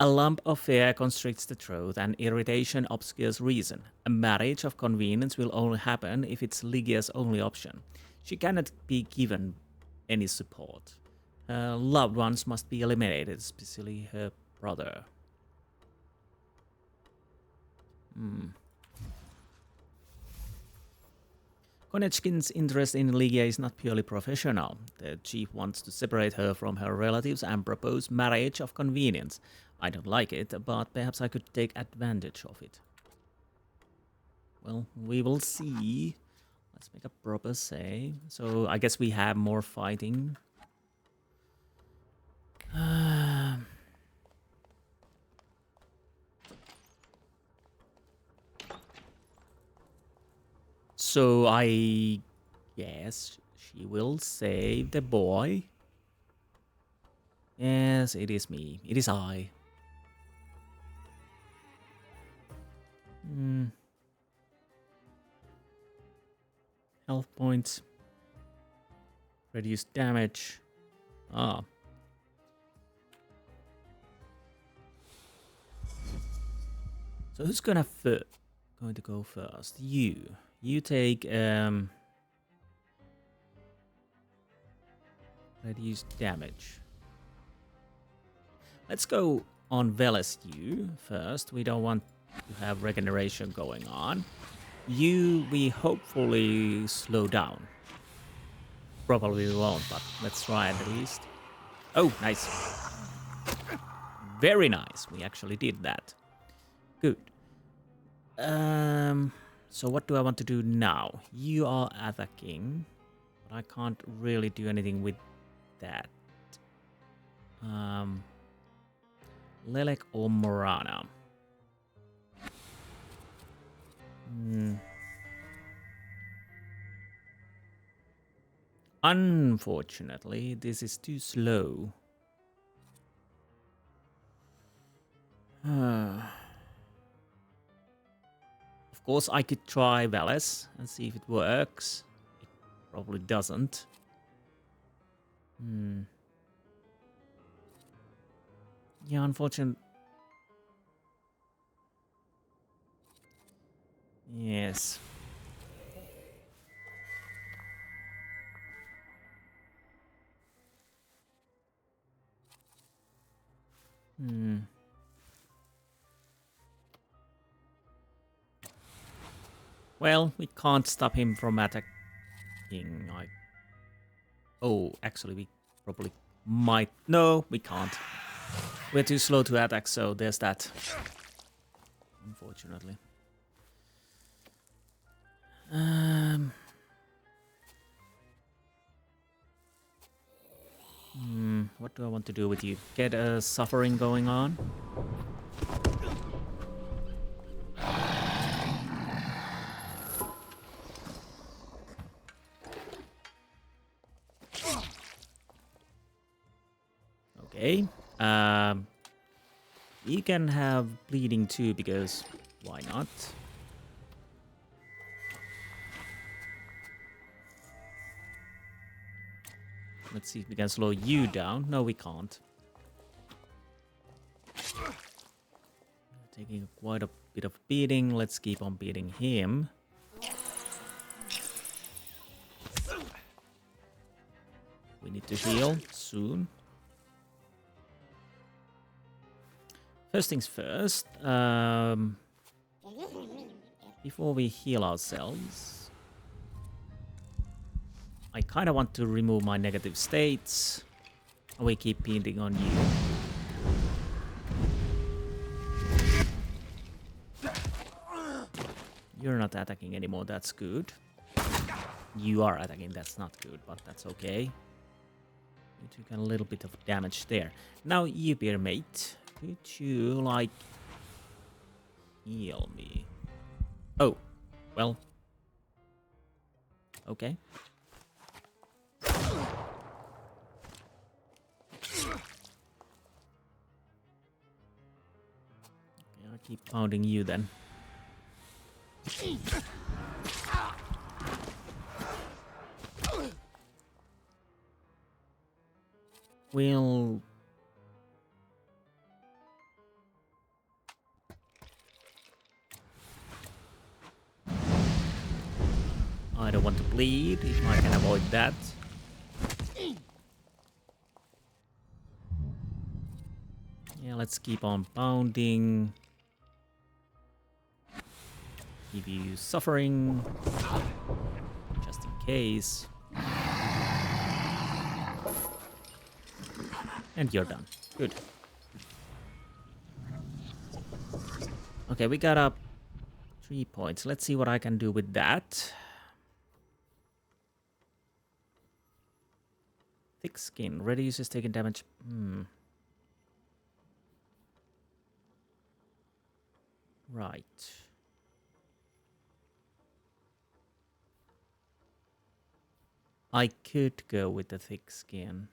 A lump of fear constricts the throat, and irritation obscures reason. A marriage of convenience will only happen if it's Ligia's only option. She cannot be given any support. Her loved ones must be eliminated, especially her brother. Konechkin's interest in Ligia is not purely professional. The chief wants to separate her from her relatives and propose marriage of convenience. I don't like it, but perhaps I could take advantage of it. Well, we will see. Let's make a proper save. So I guess we have more fighting. So I guess she will save the boy. Yes, it is me. It is I. Health points. Reduce damage. Ah. So who's going to go first? You. You take reduce damage. Let's go on Veles you first. We don't want to have regeneration going on. You, we hopefully slow down. Probably we won't, but let's try at least. Oh, nice. Very nice. We actually did that. Good. So what do I want to do now? You are attacking, but I can't really do anything with that. Lelek or Morana? Unfortunately, this is too slow. Of course, I could try Veles and see if it works. It probably doesn't. Yeah, unfortunately. Yes. Well, we can't stop him from attacking. Oh, actually, we probably might. No, we can't. We're too slow to attack, so there's that. Unfortunately. What do I want to do with you? Get a suffering going on? Okay. You can have bleeding too, because why not? Let's see if we can slow you down. No, we can't. Taking quite a bit of beating. Let's keep on beating him. We need to heal soon. First things first. Before we heal ourselves, I kind of want to remove my negative states. We keep beating on you. You're not attacking anymore, that's good. You are attacking, that's not good, but that's okay. You took a little bit of damage there. Now, you, bear mate, could you, like, heal me? Oh, well. Okay. I'll keep pounding you then. We'll... I don't want to bleed if I can avoid that. Yeah, let's keep on pounding. Give you suffering, just in case. And you're done. Good. Okay, we got up 3 points. Let's see what I can do with that. Thick skin. Reduces taking damage. Right. I could go with the thick skin.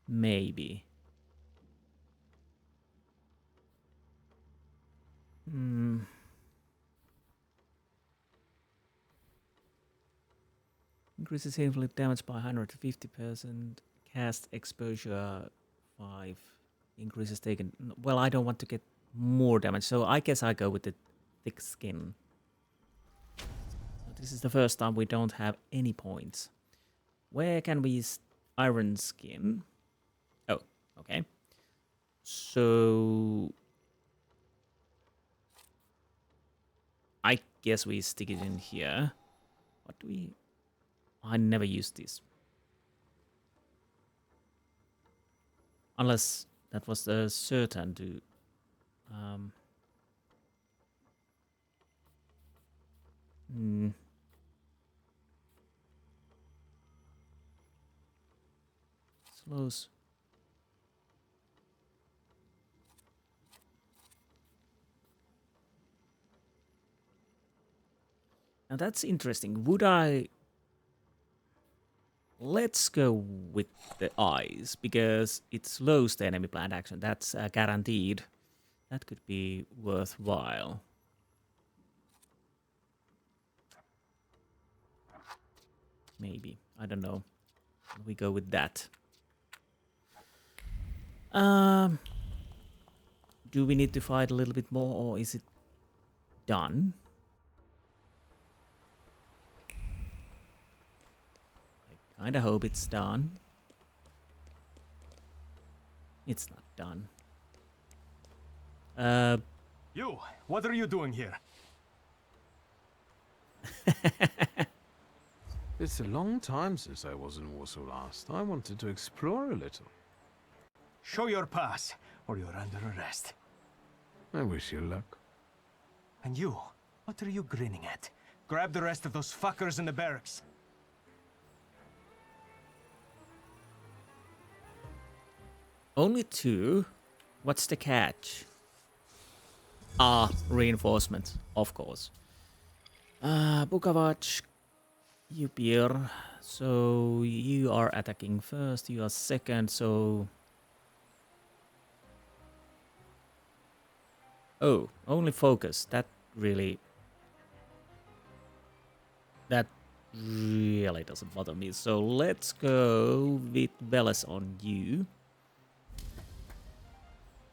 Maybe. Increases inflict damage by 150%. Cast exposure 5. Increases taken. Well, I don't want to get more damage, so I guess I go with the thick skin. So this is the first time we don't have any points. Where can we iron skin? Oh, okay. So I guess we stick it in here. What do we... I never used this. Unless that was certain to... Slows. Now that's interesting. Would I... Let's go with the eyes, because it slows the enemy planned action. That's guaranteed. That could be worthwhile. Maybe. I don't know. We go with that. Do we need to fight a little bit more, or is it done? I kinda hope it's done. It's not done. You, what are you doing here? It's a long time since I was in Warsaw last. I wanted to explore a little. Show your pass, or you're under arrest. I wish you luck. And you, what are you grinning at? Grab the rest of those fuckers in the barracks. Only 2? What's the catch? Ah, reinforcements, of course. Bukavac, Yupir. So you are attacking first, you are second, so... Oh, only focus. That really doesn't bother me. So let's go with Veles on you.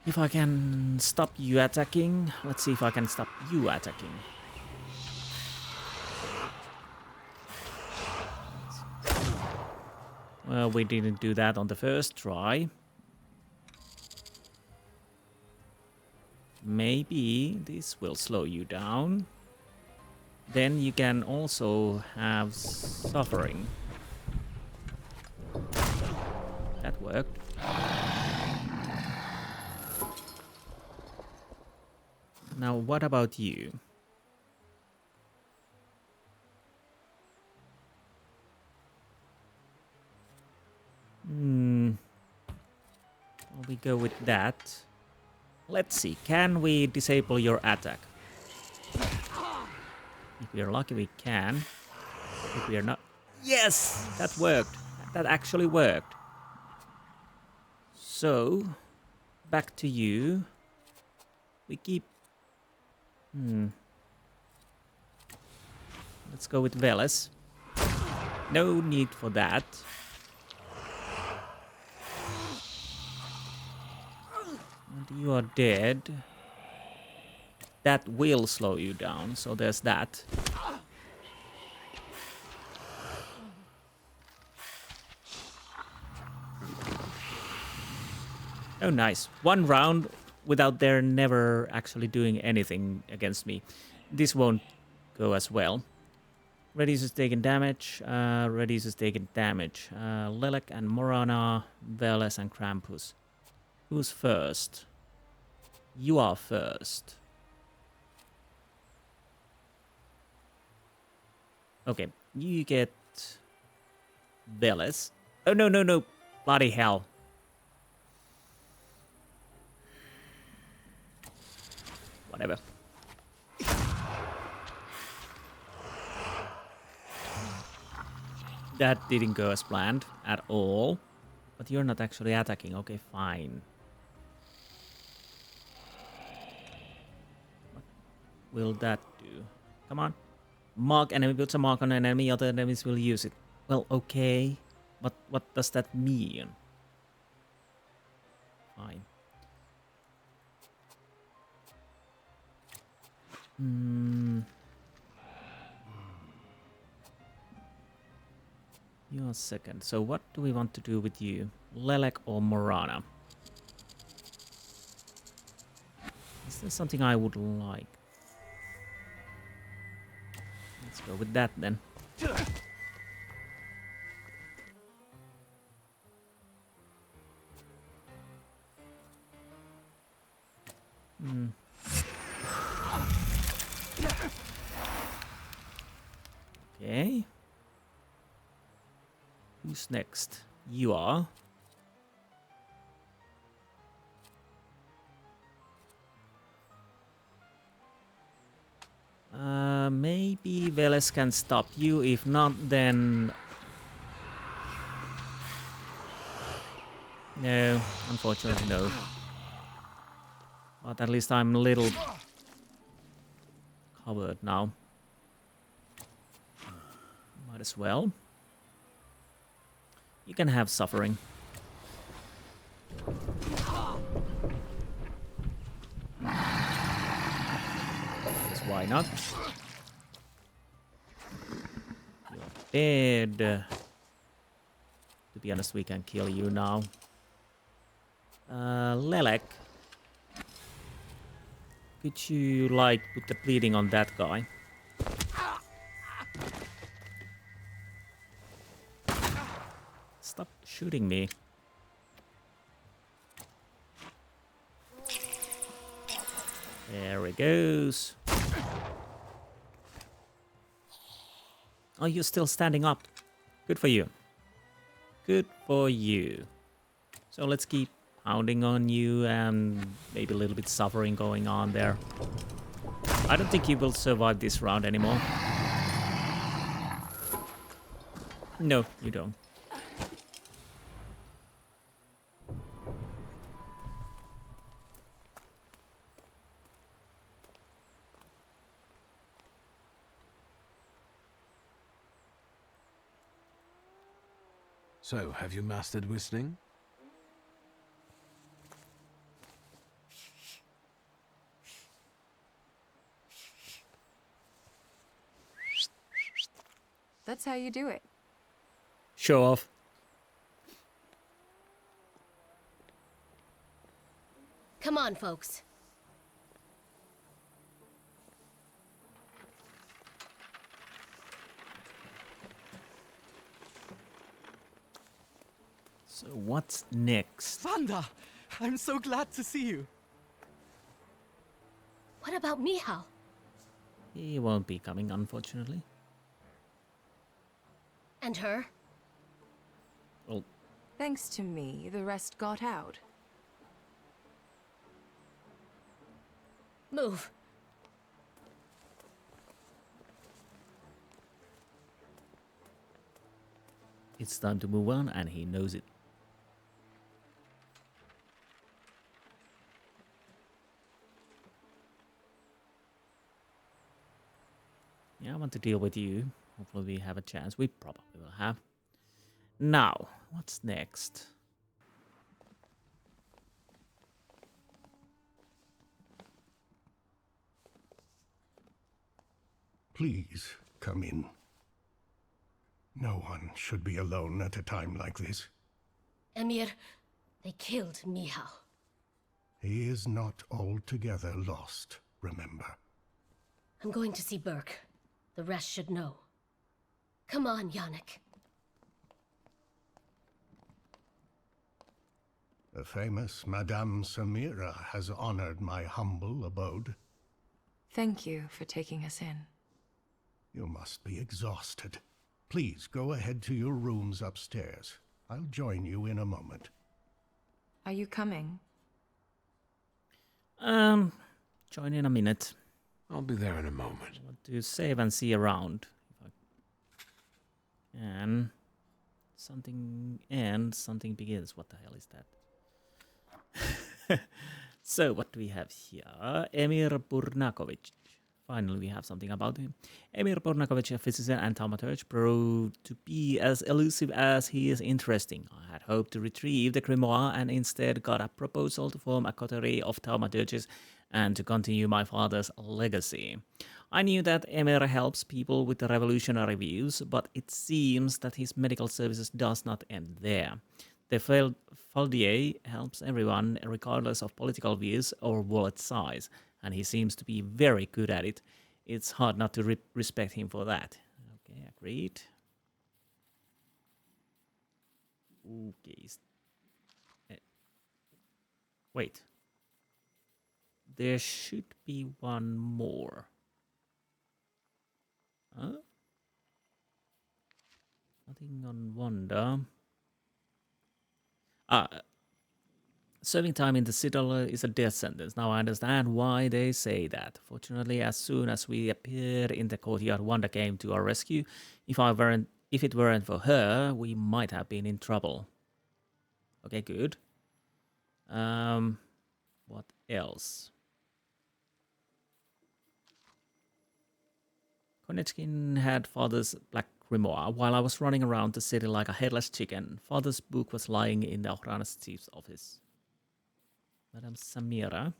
If I can stop you attacking, let's see if I can stop you attacking. Well, we didn't do that on the first try. Maybe this will slow you down. Then you can also have suffering. That worked. Now, what about you? We go with that. Let's see, can we disable your attack? If we are lucky, we can. If we are not... Yes! That worked. That actually worked. So, back to you. We keep... Let's go with Veles. No need for that. And you are dead. That will slow you down, so there's that. Oh, nice. 1 round without their never actually doing anything against me. This won't go as well. Redis is taking damage. Redis is taking damage. Lelek and Morana, Veles and Krampus. Who's first? You are first. Okay, you get Veles. Oh, no, no, no. Bloody hell. Whatever. That didn't go as planned at all. But you're not actually attacking. Okay, fine. What will that do? Come on. Mark enemy, puts a mark on an enemy, other enemies will use it. Well, okay. But what does that mean? Fine. You're second. So what do we want to do with you? Lelek or Morana? Is there something I would like? Let's go with that then. Okay. Who's next? You are. Maybe Veles can stop you. If not, then... No, unfortunately no. But at least I'm a little covered now. Might as well. You can have suffering. Because why not? You're dead. To be honest, we can kill you now. Lelek, could you, like, put the bleeding on that guy? Stop shooting me. There he goes. Oh, you're still standing up. Good for you. Good for you. So let's keep pounding on you and maybe a little bit suffering going on there. I don't think you will survive this round anymore. No, you don't. So, have you mastered whistling? That's how you do it. Show off. Come on, folks. So what's next? Vanda! I'm so glad to see you. What about Michal? He won't be coming, unfortunately. And her? Well, Thanks to me, the rest got out. Move. it's time to move on, and he knows it. Yeah, I want to deal with you. Hopefully we have a chance. We probably will have. Now, what's next? Please, come in. No one should be alone at a time like this. Emir, they killed Michal. He is not altogether lost, remember. I'm going to see Burke. The rest should know. Come on, Yannick. The famous Madame Samira has honored my humble abode. Thank you for taking us in. You must be exhausted. Please go ahead to your rooms upstairs. I'll join you in a moment. Are you coming? Join in a minute. I'll be there in a moment. I want to save and see around. And something begins. What the hell is that? So what do we have here? Emir Burnakovich. Finally, we have something about him. Emir Burnakovich, a physician and thaumaturge, proved to be as elusive as he is interesting. I had hoped to retrieve the grimoire and instead got a proposal to form a coterie of thaumaturges and to continue my father's legacy. I knew that Emir helps people with the revolutionary views, but it seems that his medical services does not end there. The Faldier helps everyone regardless of political views or wallet size, and he seems to be very good at it. It's hard not to respect him for that. Okay, agreed. Okay. Wait. There should be one more. Huh? Nothing on Wanda. Serving time in the Citadel is a death sentence. Now I understand why they say that. Fortunately, as soon as we appeared in the courtyard, Wanda came to our rescue. If it weren't for her, we might have been in trouble. Okay, good. What else? Konechkin had father's black grimoire. While I was running around the city like a headless chicken, father's book was lying in the Ohranas chief's office. Madame Samira.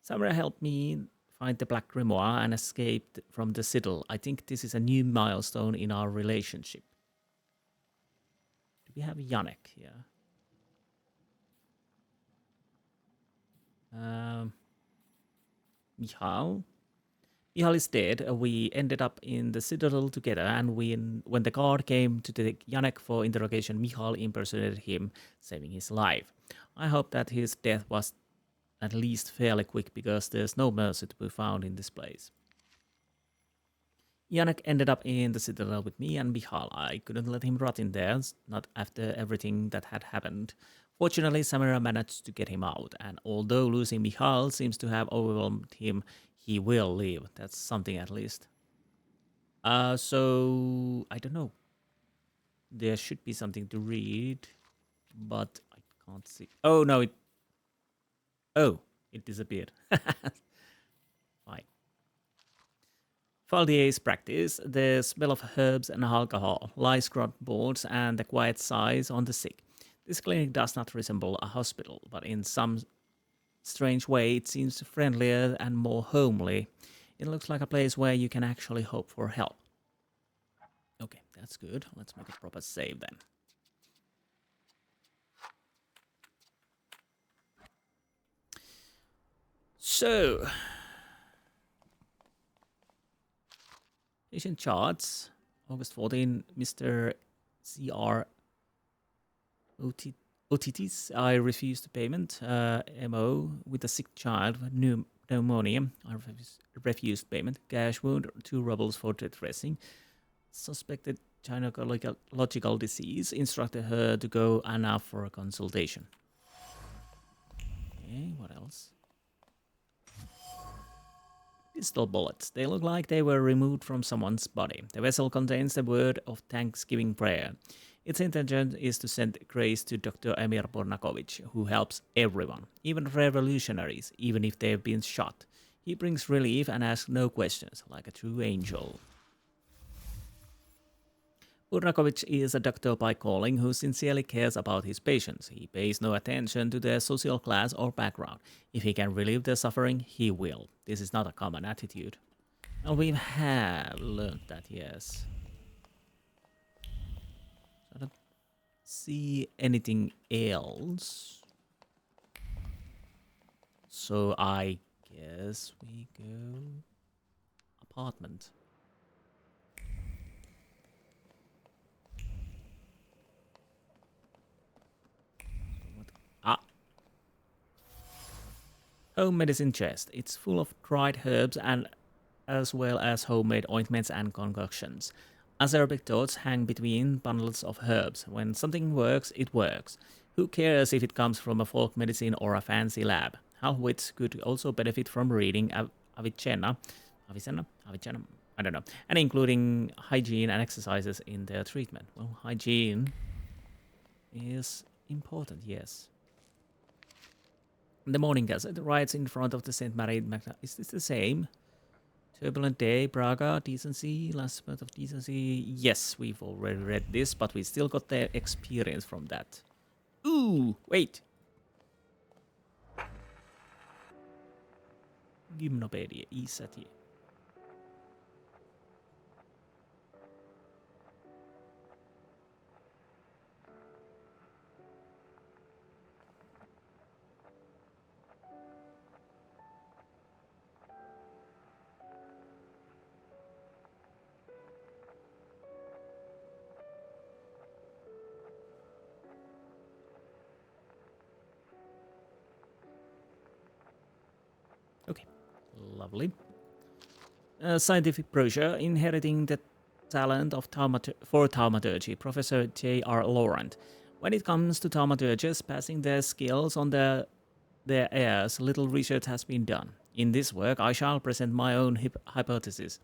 Samira helped me find the black grimoire and escaped from the citadel. I think this is a new milestone in our relationship. Do we have Yannick here? Um, Michal. Michal is dead. We ended up in the citadel together, and when the guard came to take Janek for interrogation, Michal impersonated him, saving his life. I hope that his death was at least fairly quick, because there's no mercy to be found in this place. Janek ended up in the citadel with me and Michal. I couldn't let him rot in there, not after everything that had happened. Fortunately, Samira managed to get him out, and although losing Michal seems to have overwhelmed him, he will leave. That's something at least. So I don't know. There should be something to read, but I can't see. Oh no, it disappeared. Fine. Faldier's practice, the smell of herbs and alcohol, lice grot boards, and the quiet sighs on the sick. This clinic does not resemble a hospital, but in some strange way it seems friendlier and more homely. It looks like a place where you can actually hope for help. Okay, that's good. Let's make a proper save then. So, patient charts. August 14, Mr. CR Otitis, I refused payment. MO with a sick child, pneumonia. I refused payment. Gash wound, 2 rubles for dressing. Suspected gynecological disease. Instructed her to go Anna for a consultation. Okay, what else? Pistol bullets. They look like they were removed from someone's body. The vessel contains the word of Thanksgiving prayer. Its intention is to send grace to Dr. Emir Bornakovich, who helps everyone, even revolutionaries, even if they've been shot. He brings relief and asks no questions, like a true angel. Bornakovich is a doctor by calling who sincerely cares about his patients. He pays no attention to their social class or background. If he can relieve their suffering, he will. This is not a common attitude. And we have learned that, yes. I don't see anything else. So I guess we go apartment. Home medicine chest. It's full of dried herbs and as well as homemade ointments and concoctions. Acerbic thoughts hang between bundles of herbs. When something works, it works. Who cares if it comes from a folk medicine or a fancy lab? Half-wits could also benefit from reading Avicenna, I don't know, and including hygiene and exercises in their treatment. Well, hygiene is important, yes. The Morning Gazette writes in front of the St. Mary Magna. Is this the same? Turbulent Day, Braga, Decency, Last Month of Decency. Yes, we've already read this, but we still got the experience from that. Ooh, wait. Gymnopedia, Isati. Okay, lovely. Scientific brochure, Inheriting the Talent of Thaumaturgy, Professor J.R. Laurent. When it comes to thaumaturges passing their skills on their heirs, little research has been done. In this work, I shall present my own hypothesis.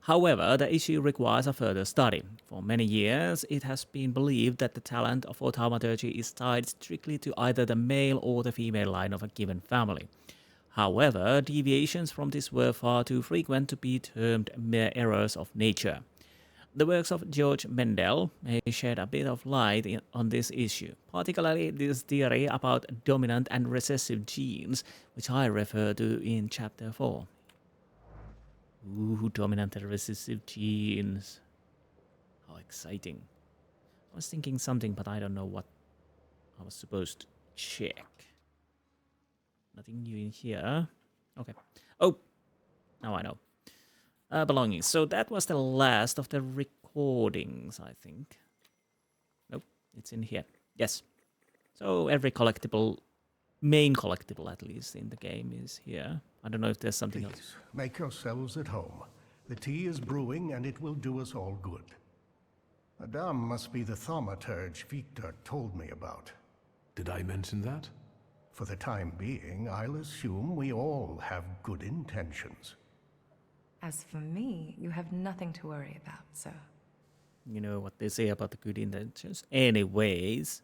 However, the issue requires a further study. For many years, it has been believed that the talent for thaumaturgy is tied strictly to either the male or the female line of a given family. However, deviations from this were far too frequent to be termed mere errors of nature. The works of George Mendel may shed a bit of light on this issue, particularly this theory about dominant and recessive genes, which I refer to in Chapter 4. Ooh, dominant and recessive genes. How exciting. I was thinking something, but I don't know what I was supposed to check. Nothing new in here. Okay. Oh, now I know. Belongings. So that was the last of the recordings, I think. Nope, it's in here. Yes. So every collectible, main collectible at least in the game is here. I don't know if there's something else. Please, make yourselves at home. The tea is brewing and it will do us all good. Madame must be the Thaumaturge Wiktor told me about. Did I mention that? For the time being, I'll assume we all have good intentions. As for me, you have nothing to worry about, sir. You know what they say about the good intentions. Anyways.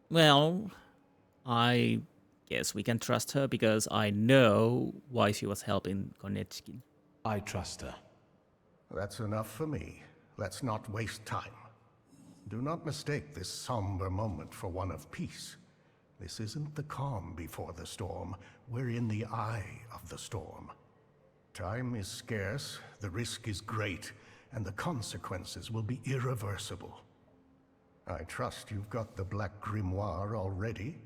Well, I guess we can trust her because I know why she was helping Konechkin. I trust her. That's enough for me. Let's not waste time. Do not mistake this somber moment for one of peace. This isn't the calm before the storm. We're in the eye of the storm. Time is scarce, the risk is great, and the consequences will be irreversible. I trust you've got the Black Grimoire already.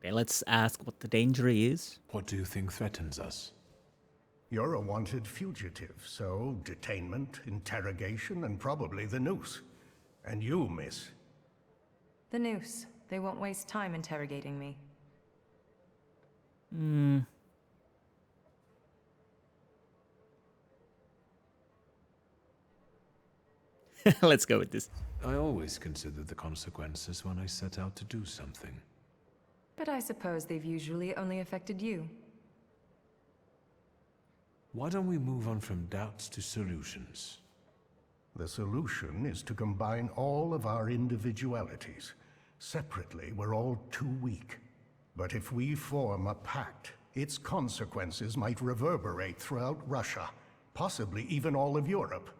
Okay, let's ask what the danger is. What do you think threatens us? You're a wanted fugitive, so detainment, interrogation, and probably the noose. And you, miss. The noose. They won't waste time interrogating me. Let's go with this. I always consider the consequences when I set out to do something. But I suppose they've usually only affected you. Why don't we move on from doubts to solutions? The solution is to combine all of our individualities. Separately, we're all too weak. But if we form a pact, its consequences might reverberate throughout Russia, possibly even all of Europe.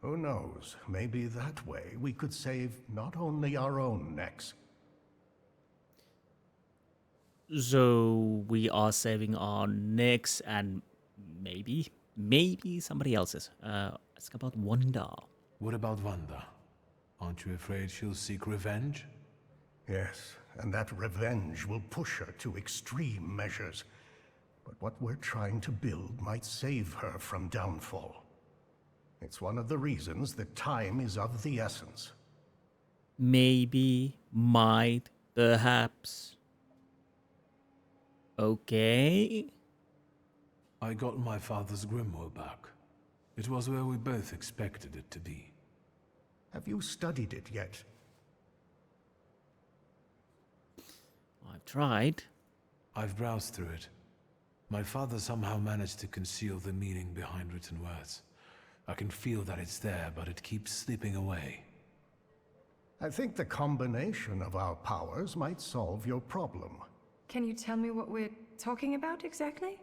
Who knows, maybe that way we could save not only our own necks. So we are saving our necks and maybe somebody else's. Ask about Wanda. What about Wanda? Aren't you afraid she'll seek revenge? Yes, and that revenge will push her to extreme measures. But what we're trying to build might save her from downfall. It's one of the reasons that time is of the essence. Maybe, might, perhaps. Okay. I got my father's grimoire back. It was where we both expected it to be. Have you studied it yet? I've tried. I've browsed through it. My father somehow managed to conceal the meaning behind written words. I can feel that it's there, but it keeps slipping away. I think the combination of our powers might solve your problem. Can you tell me what we're talking about exactly?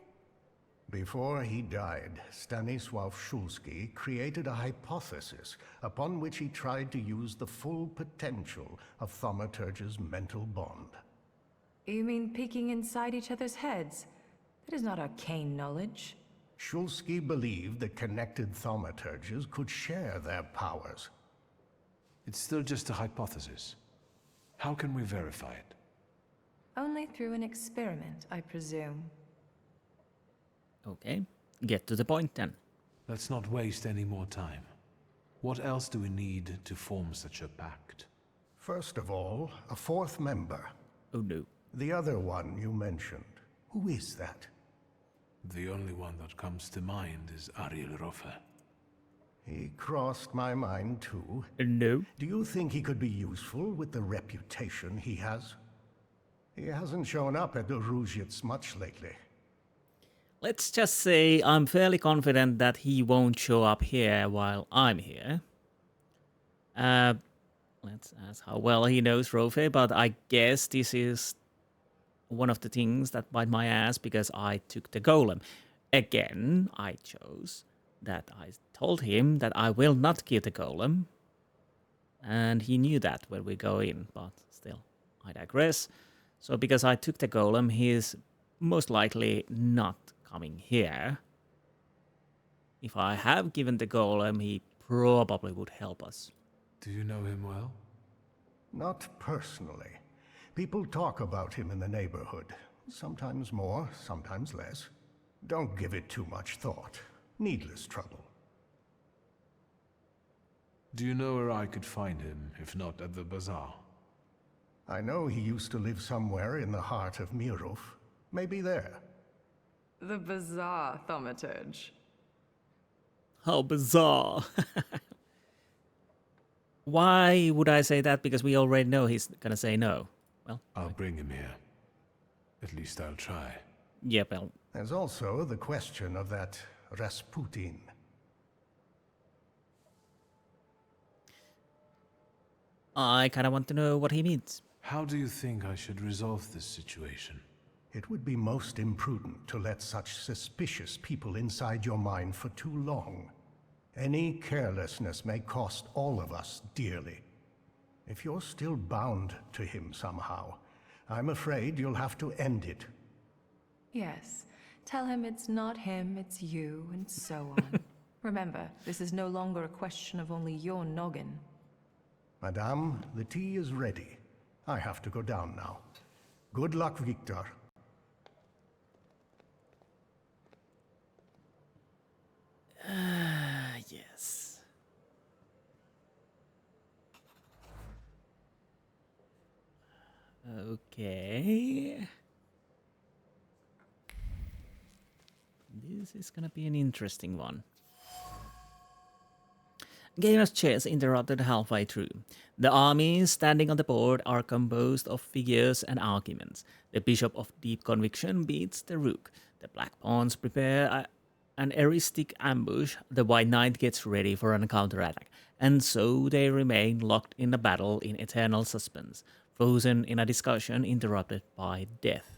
Before he died, Stanisław Szulski created a hypothesis upon which he tried to use the full potential of Thaumaturge's mental bond. You mean peeking inside each other's heads? That is not arcane knowledge. Szulski believed that connected Thaumaturges could share their powers. It's still just a hypothesis. How can we verify it? Only through an experiment, I presume. Okay, get to the point then. Let's not waste any more time. What else do we need to form such a pact? First of all, a fourth member. Oh no. The other one you mentioned. Who is that? The only one that comes to mind is Ariel Rofe. He crossed my mind too. No. Do you think he could be useful with the reputation he has? He hasn't shown up at the Ruzhitz much lately. Let's just say I'm fairly confident that he won't show up here while I'm here. Let's ask how well he knows Rofe, but I guess this is one of the things that bite my ass because I took the golem. Again, I chose that I told him that I will not kill the golem. And he knew that when we go in, but still, I digress. So because I took the golem, he is most likely not coming here. If I have given the golem, he probably would help us. Do you know him well? Not personally. People talk about him in the neighborhood. Sometimes more, sometimes less. Don't give it too much thought. Needless trouble. Do you know where I could find him, if not at the bazaar? I know he used to live somewhere in the heart of Mirov. Maybe there. The bizarre Thaumaturge. How bizarre. Why would I say that? Because we already know he's gonna say no. Well, I'll bring him here. At least I'll try. Yeah, well. There's also the question of that Rasputin. I kind of want to know what he means. How do you think I should resolve this situation? It would be most imprudent to let such suspicious people inside your mind for too long. Any carelessness may cost all of us dearly. If you're still bound to him somehow, I'm afraid you'll have to end it. Yes. Tell him it's not him, it's you, and so on. Remember, this is no longer a question of only your noggin. Madame, the tea is ready. I have to go down now. Good luck, Wiktor. Yes. Okay. This is gonna be an interesting one. Game of chess interrupted halfway through. The armies standing on the board are composed of figures and arguments. The bishop of deep conviction beats the rook. The black pawns prepare an heuristic ambush. The white knight gets ready for a counterattack. And so they remain locked in a battle in eternal suspense, frozen in a discussion interrupted by death.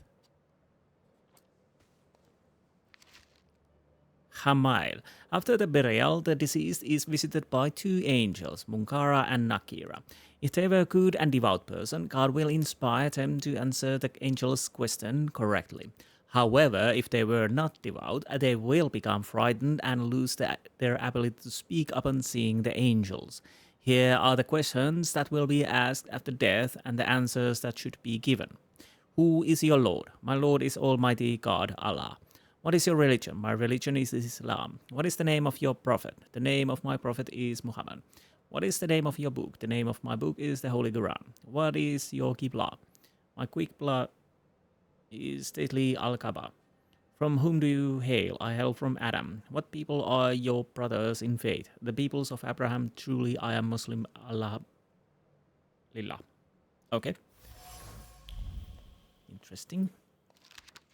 Hamail. After the burial, the deceased is visited by two angels, Munkara and Nakira. If they were a good and devout person, God will inspire them to answer the angel's question correctly. However, if they were not devout, they will become frightened and lose their ability to speak upon seeing the angels. Here are the questions that will be asked after death and the answers that should be given. Who is your Lord? My Lord is Almighty God, Allah. What is your religion? My religion is Islam. What is the name of your prophet? The name of my prophet is Muhammad. What is the name of your book? The name of my book is the Holy Quran. What is your Qibla? My Qibla is stately Al-Kaaba. From whom do you hail? I hail from Adam. What people are your brothers in faith? The peoples of Abraham. Truly I am Muslim. Allah Lillah. Okay. Interesting.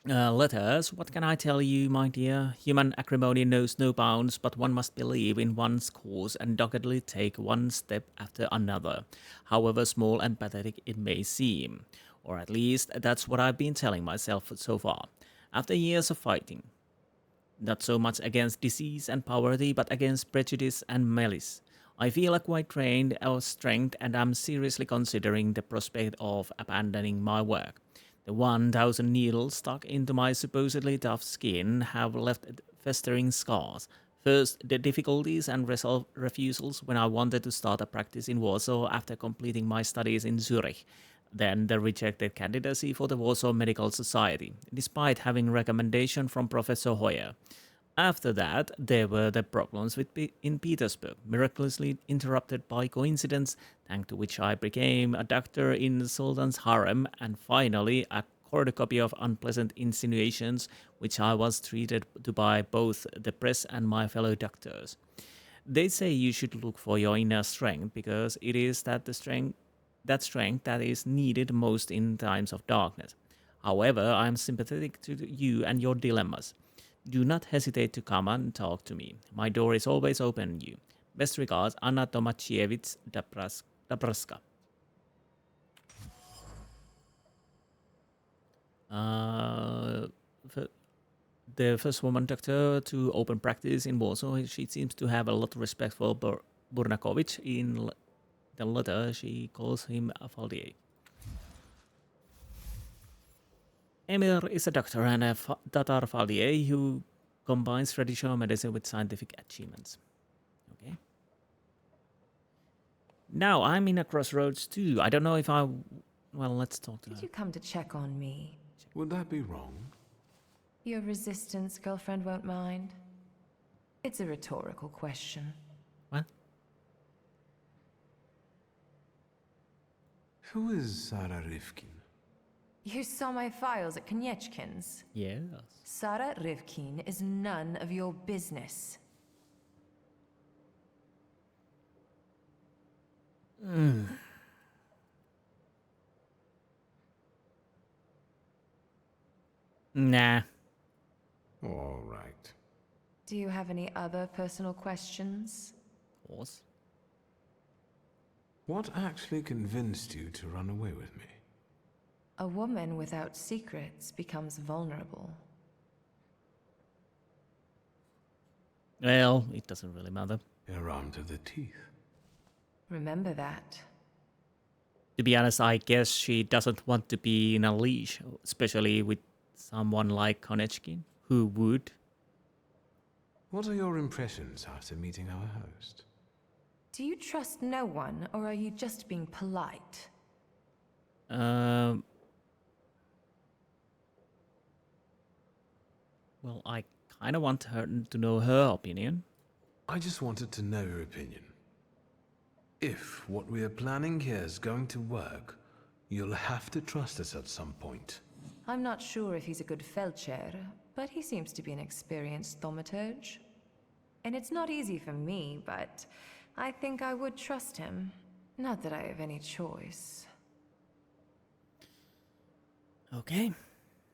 Letters. What can I tell you, my dear? Human acrimony knows no bounds, but one must believe in one's cause and doggedly take one step after another, however small and pathetic it may seem. Or at least, that's what I've been telling myself so far. After years of fighting. Not so much against disease and poverty, but against prejudice and malice. I feel quite drained of strength, and I'm seriously considering the prospect of abandoning my work. The 1,000 needles stuck into my supposedly tough skin have left festering scars. First, the difficulties and refusals when I wanted to start a practice in Warsaw after completing my studies in Zurich. Then the rejected candidacy for the Warsaw Medical Society, despite having recommendation from Professor Hoyer. After that, there were the problems in Petersburg, miraculously interrupted by coincidence, thanks to which I became a doctor in the Sultan's harem, and finally a cornucopia of unpleasant insinuations, which I was treated to by both the press and my fellow doctors. They say you should look for your inner strength, because it is that strength that is needed most in times of darkness. However, I am sympathetic to you and your dilemmas. Do not hesitate to come and talk to me. My door is always open to you. Best regards, Anna Tomachievich Dabraska. The first woman doctor to open practice in Warsaw. She seems to have a lot of respect for Burnakovich. In the letter, she calls him a Faldier. Emir is a doctor and a Tatar Faldier who combines traditional medicine with scientific achievements. Okay. Now I'm in a crossroads too. I don't know if I... Well, let's talk to her. Did you come to check on me? Would that be wrong? Your resistance girlfriend won't mind. It's a rhetorical question. What? Who is Sarah Rivkin? You saw my files at Konieczkin's. Yes. Sarah Rivkin is none of your business. Nah. All right. Do you have any other personal questions? Of course. What actually convinced you to run away with me? A woman without secrets becomes vulnerable. Well, it doesn't really matter. You're armed to the teeth. Remember that. To be honest, I guess she doesn't want to be in a leash, especially with someone like Konechkin, who would. What are your impressions after meeting our host? Do you trust no one, or are you just being polite? Well, I kind of want her to know her opinion. I just wanted to know your opinion. If what we are planning here is going to work, you'll have to trust us at some point. I'm not sure if he's a good Felcher, but he seems to be an experienced Thaumaturge. And it's not easy for me, but I think I would trust him. Not that I have any choice. Okay.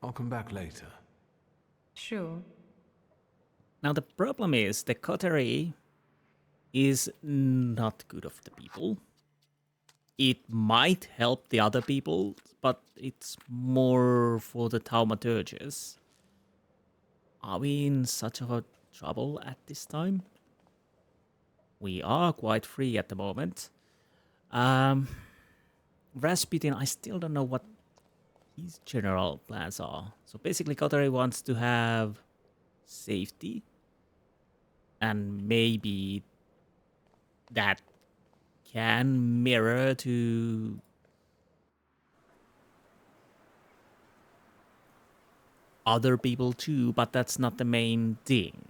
I'll come back later. Sure. Now the problem is the coterie is not good of the people. It might help the other people, but it's more for the Thaumaturges. Are we in such of a trouble at this time? We are quite free at the moment. Rasputin, I still don't know what his general plans are. So basically Coterie wants to have safety, and maybe that can mirror to other people too, but that's not the main thing.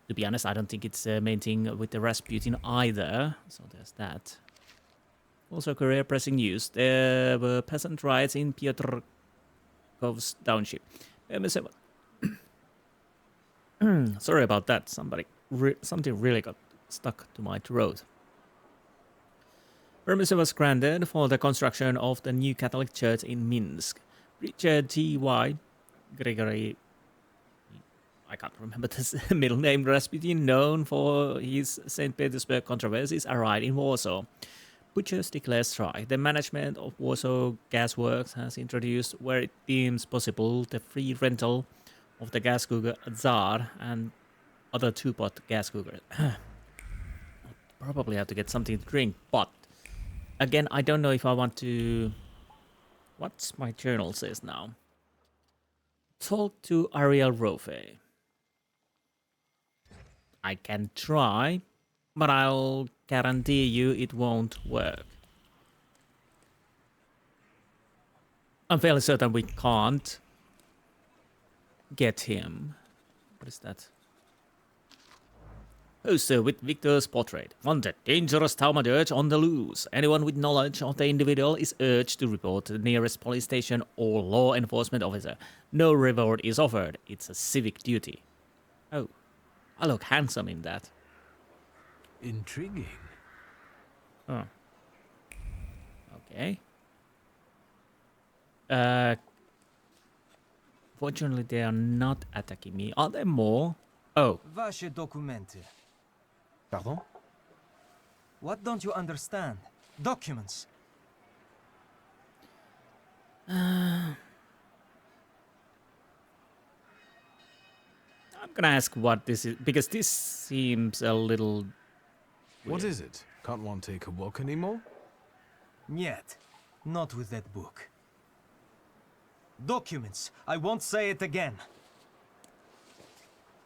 To be honest, I don't think it's the main thing with the Rasputin either, so there's that. Also, career pressing news. There were peasant riots in Piotrkov's township. Sorry about that. Something really got stuck to my throat. Permission was granted for the construction of the new Catholic church in Minsk. Richard T.Y. Gregory, I can't remember his middle name, Rasputin, known for his St. Petersburg controversies, arrived in Warsaw. Butchers declare strike. The management of Warsaw Gas Works has introduced, where it deems possible, the free rental of the gas cooker Tsar and other two-pot gas cookers. Probably have to get something to drink, but again, I don't know if I want to... What's my journal says now? Talk to Ariel Rofe. I can try, but I'll guarantee you it won't work. I'm fairly certain we can't get him. What is that? Poster with Wiktor's portrait. Wanted. Dangerous Thaumaturge on the loose. Anyone with knowledge of the individual is urged to report to the nearest police station or law enforcement officer. No reward is offered. It's a civic duty. Oh, I look handsome in that. Intriguing. Oh. Okay. Fortunately, they are not attacking me. Are there more? Oh. Vaše dokumenty. Pardon? What don't you understand? Documents. I'm gonna ask what this is, because this seems a little weird. What is it? Can't one take a walk anymore? Niet. Not with that book. Documents. I won't say it again.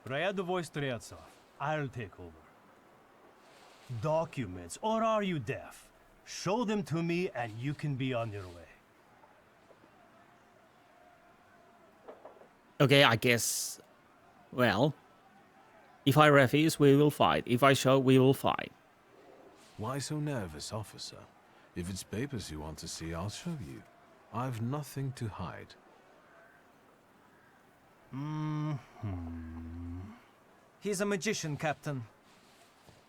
Рядовой Стрельцов. I'll take over. Documents, or are you deaf? Show them to me and you can be on your way. Okay, I guess... Well... If I refuse, we will fight. If I show, we will fight. Why so nervous, officer? If it's papers you want to see, I'll show you. I've nothing to hide. He's a magician, Captain.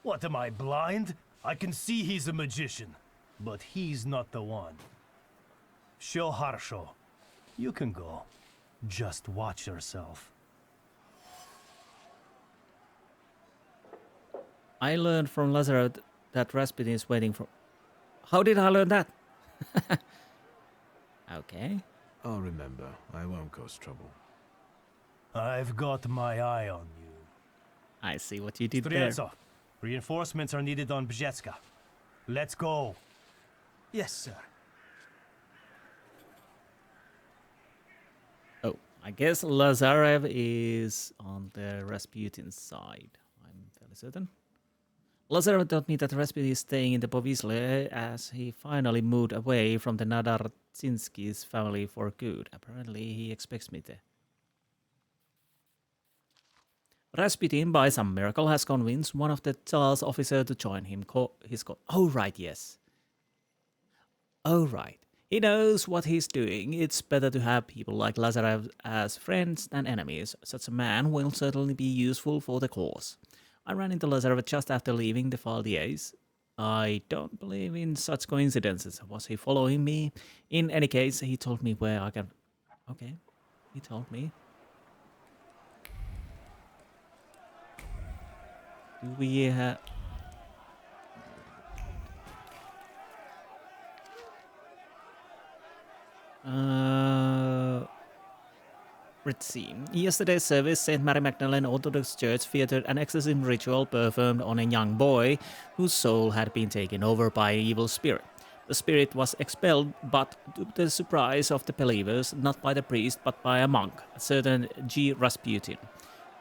What, am I blind? I can see he's a magician, but he's not the one. Show Harsho. You can go. Just watch yourself. I learned from Lazarus that Rasputin is waiting for... How did I learn that? Okay. I'll remember. I won't cause trouble. I've got my eye on you. I see what you did there. Streltsov, reinforcements are needed on Bzetska. Let's go. Yes, sir. Oh, I guess Lazarev is on the Rasputin side. I'm fairly certain. Lazarev told me that Rasputin is staying in the Povisle as he finally moved away from the Nadarzinski's family for good. Apparently, he expects me there. Rasputin, by some miracle, has convinced one of the Tsar's officers to join him. Oh, right, yes. Oh, right. He knows what he's doing. It's better to have people like Lazarev as friends than enemies. Such a man will certainly be useful for the cause. I ran into Lazarev just after leaving the Faldiers. I don't believe in such coincidences. Was he following me? In any case, he told me where I can... Okay, he told me. Do we have... Let's see. Yesterday's service, St. Mary Magdalene Orthodox Church featured an exorcism ritual performed on a young boy whose soul had been taken over by an evil spirit. The spirit was expelled, but to the surprise of the believers, not by the priest, but by a monk, a certain G. Rasputin,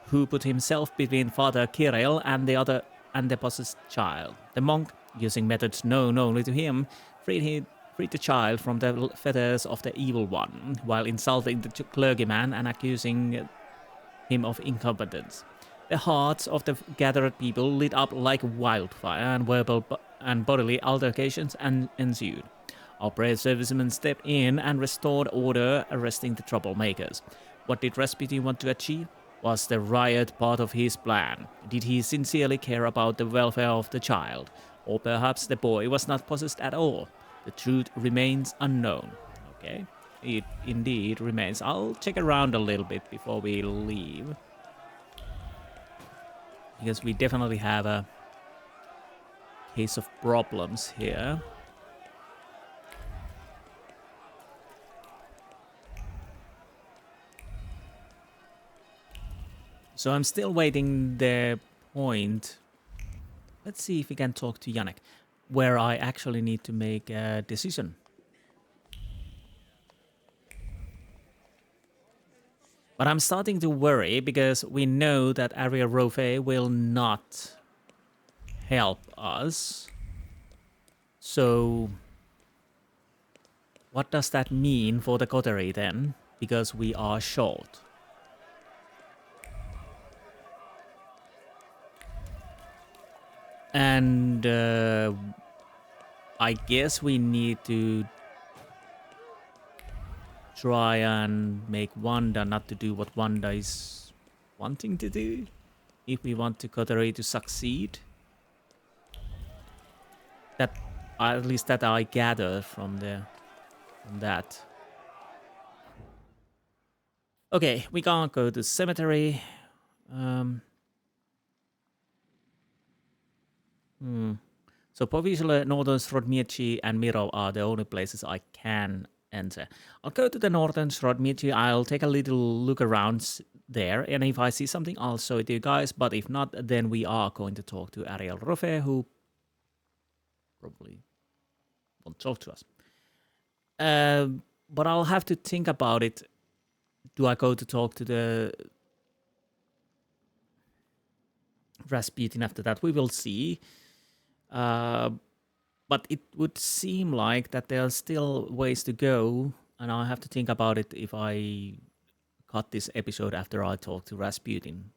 who put himself between Father Kirill and the possessed child. The monk, using methods known only to him, freed the child from the fetters of the evil one, while insulting the clergyman and accusing him of incompetence. The hearts of the gathered people lit up like wildfire, and verbal and bodily altercations ensued. Our prayer servicemen stepped in and restored order, arresting the troublemakers. What did Rasputin want to achieve? Was the riot part of his plan? Did he sincerely care about the welfare of the child? Or perhaps the boy was not possessed at all? The truth remains unknown. Okay, it indeed remains. I'll check around a little bit before we leave, because we definitely have a case of problems here. So I'm still waiting the point. Let's see if we can talk to Yannick, where I actually need to make a decision. But I'm starting to worry because we know that Ariel Rofe will not help us. So what does that mean for the coterie then? Because we are short. And I guess we need to try and make Wanda not to do what Wanda is wanting to do, if we want the coterie to succeed. That, at least that I gather from that. Okay, we can't go to cemetery. So Povisle, Northern Srodmiechi and Miro are the only places I can enter. I'll go to the Northern Srodmiechi, I'll take a little look around there, and if I see something I'll show it to you guys, but if not, then we are going to talk to Ariel Rofe, who probably won't talk to us. But I'll have to think about it. Do I go to talk to the Rasputin after that? We will see. But it would seem like that there are still ways to go, and I have to think about it if I cut this episode after I talk to Rasputin.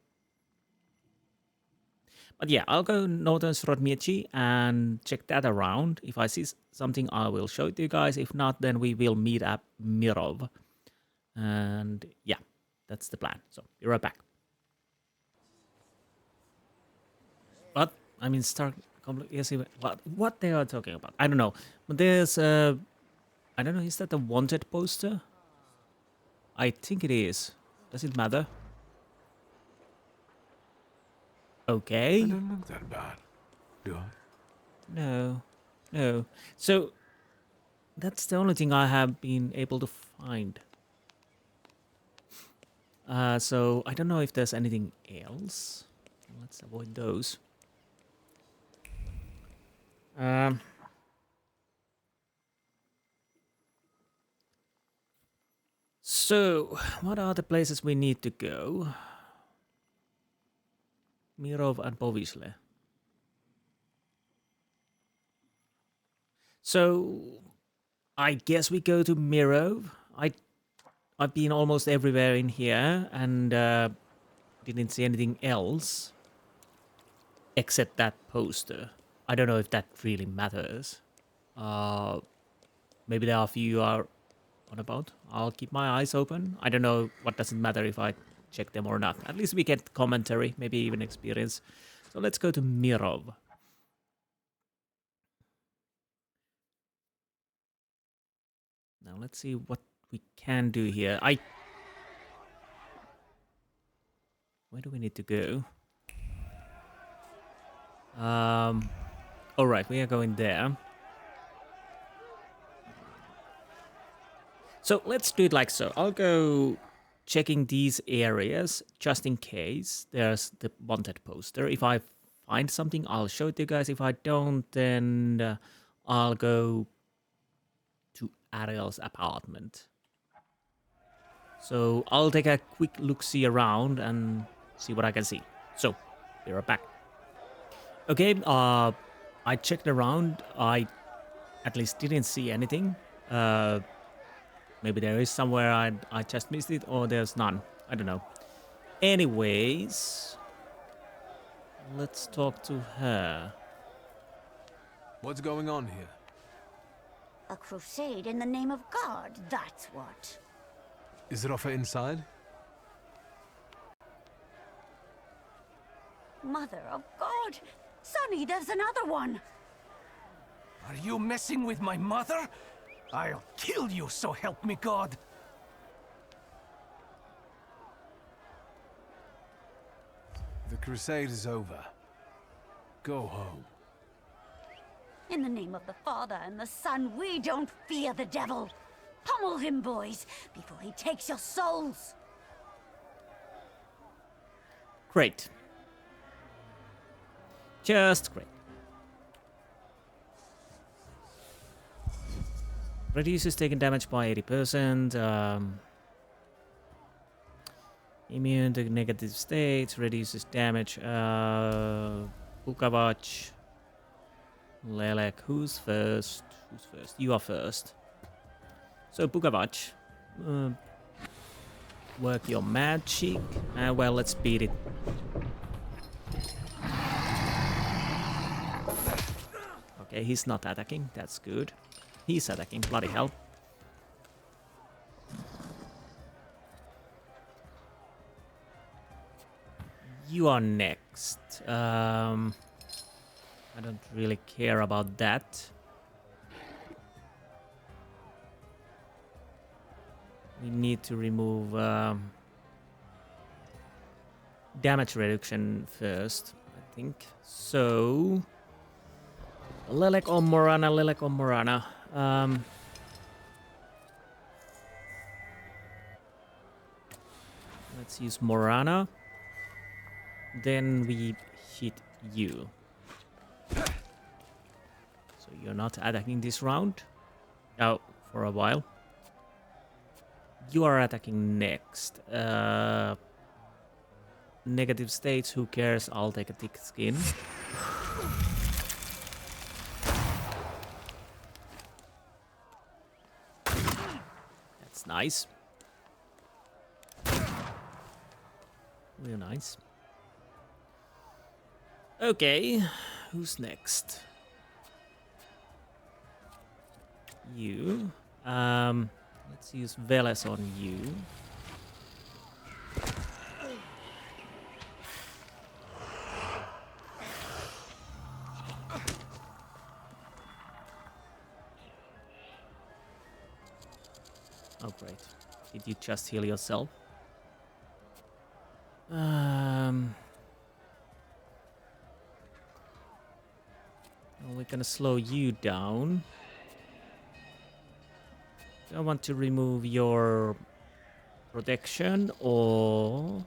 But yeah, I'll go Northern Srodmiechi and check that around. If I see something, I will show it to you guys. If not, then we will meet at Mirov. And yeah, that's the plan. So, be right back. But, I mean, what they are talking about? I don't know. But there's I don't know, is that a wanted poster? I think it is. Does it matter? Okay. I don't look that bad, do I? No. So, that's the only thing I have been able to find. So, I don't know if there's anything else. Let's avoid those. So, what are the places we need to go? Mirov and Povisle. So, I guess we go to Mirov. I've been almost everywhere in here and didn't see anything else except that poster. I don't know if that really matters. Maybe there are a few you are on about. I'll keep my eyes open. I don't know what does it matter if I check them or not. At least we get commentary, maybe even experience. So let's go to Mirov. Now let's see what we can do here. Where do we need to go? Alright, we are going there. So let's do it like so. I'll go checking these areas just in case there's the wanted poster. If I find something, I'll show it to you guys. If I don't, then I'll go to Ariel's apartment. So I'll take a quick look-see around and see what I can see. So, be right back. Okay, I checked around. I at least didn't see anything. Maybe there is somewhere I just missed it, or there's none. I don't know. Anyways, let's talk to her. What's going on here? A crusade in the name of God, that's what. Is Rafa inside? Mother of God! Sonny, there's another one! Are you messing with my mother? I'll kill you, so help me God! The crusade is over. Go home. In the name of the Father and the Son, we don't fear the devil! Pummel him, boys, before he takes your souls! Great. Just great. Reduces taken damage by 80%. Immune to negative states. Reduces damage. Bukavac. Lelek. Who's first? Who's first? You are first. So, Bukavac. Work your magic. Well, let's beat it. Okay, he's not attacking. That's good. He's attacking. Bloody hell. You are next. I don't really care about that. We need to remove damage reduction first, I think. So, Lelek on Morana, Lelek on Morana. Let's use Morana. Then we hit you. So you're not attacking this round. Oh, for a while. You are attacking next. Negative states, who cares? I'll take a thick skin. That's nice. Real nice. Okay, who's next? You. Let's use Veles on you. Oh, great. Did you just heal yourself? Well, we're gonna slow you down. Do I want to remove your protection or...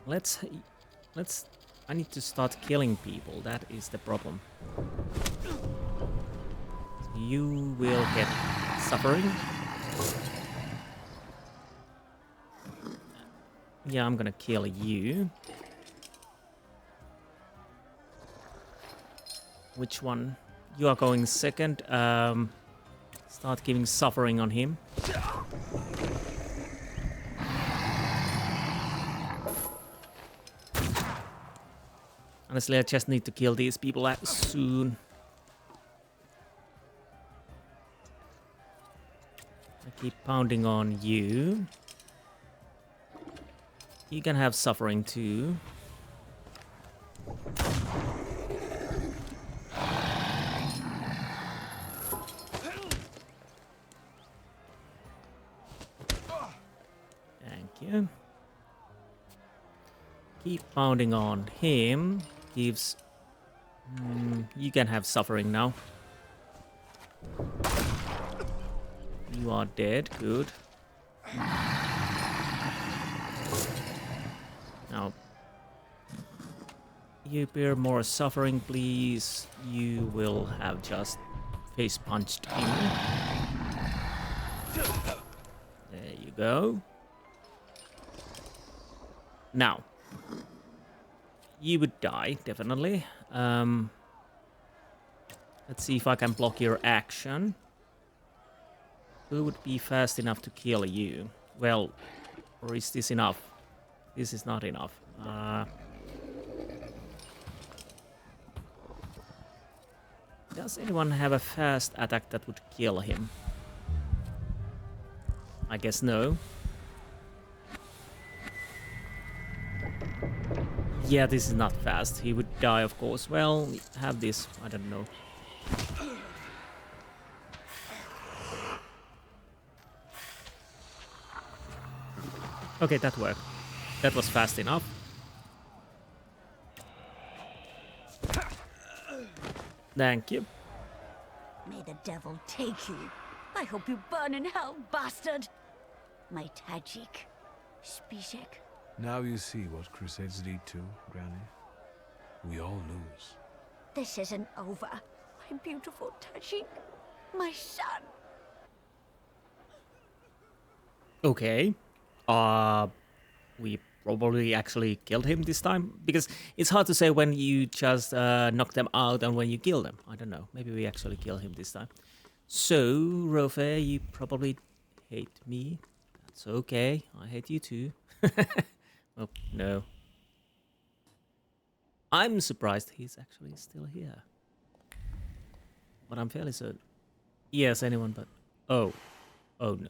Let's... I need to start killing people. That is the problem. You will get suffering. Yeah, I'm gonna kill you. Which one? You are going second. Start giving suffering on him. Honestly, I just need to kill these people soon. I keep pounding on you. You can have suffering too. Thank you. Keep pounding on him. Gives... you can have suffering now. You are dead. Good. Now, you bear more suffering, please. You will have just face punched him. There you go. Now, you would die, definitely. Let's see if I can block your action. Who would be fast enough to kill you? Well, or is this enough? This is not enough. Does anyone have a fast attack that would kill him? I guess no. Yeah, this is not fast. He would die, of course. Well, have this. I don't know. Okay, that worked. That was fast enough. Thank you. May the devil take you. I hope you burn in hell, bastard. My Tajik. Spishek. Now you see what crusades lead to, Granny. We all lose. This isn't over. My beautiful Tajik. My son. Okay. We probably actually killed him this time, because it's hard to say when you just knock them out and when you kill them. I don't know. Maybe we actually kill him this time. So, Rofe, you probably hate me. That's okay. I hate you too. Oh, no. I'm surprised he's actually still here. But I'm fairly certain. Yes, anyone but... Oh. Oh, no.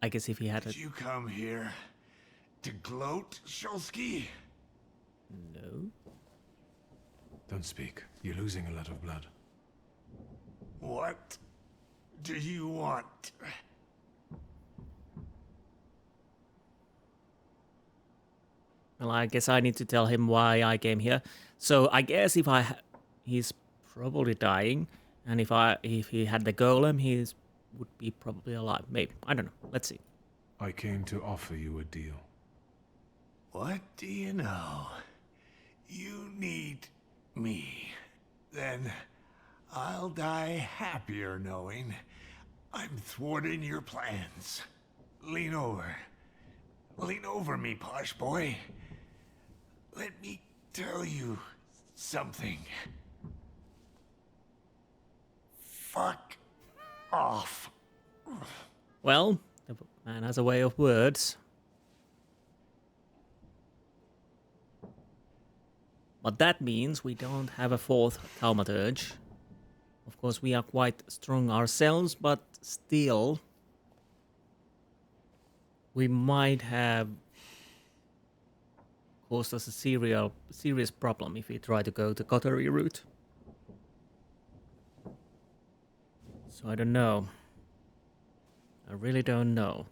I guess if he had Did you come here to gloat, Shulsky? No. Don't speak. You're losing a lot of blood. What do you want? Well, I guess I need to tell him why I came here. So I guess if he's probably dying, and if he had the golem, he would be probably alive. Maybe. I don't know. Let's see. I came to offer you a deal. What do you know? You need me. Then I'll die happier knowing I'm thwarting your plans. Lean over. Lean over me, posh boy. Let me tell you something. Fuck off. Well, the man has a way of words. But that means we don't have a fourth Thaumaturge. Of course, we are quite strong ourselves, but still, we might have caused us a serious problem if we try to go the Coterie route. So I don't know. I really don't know.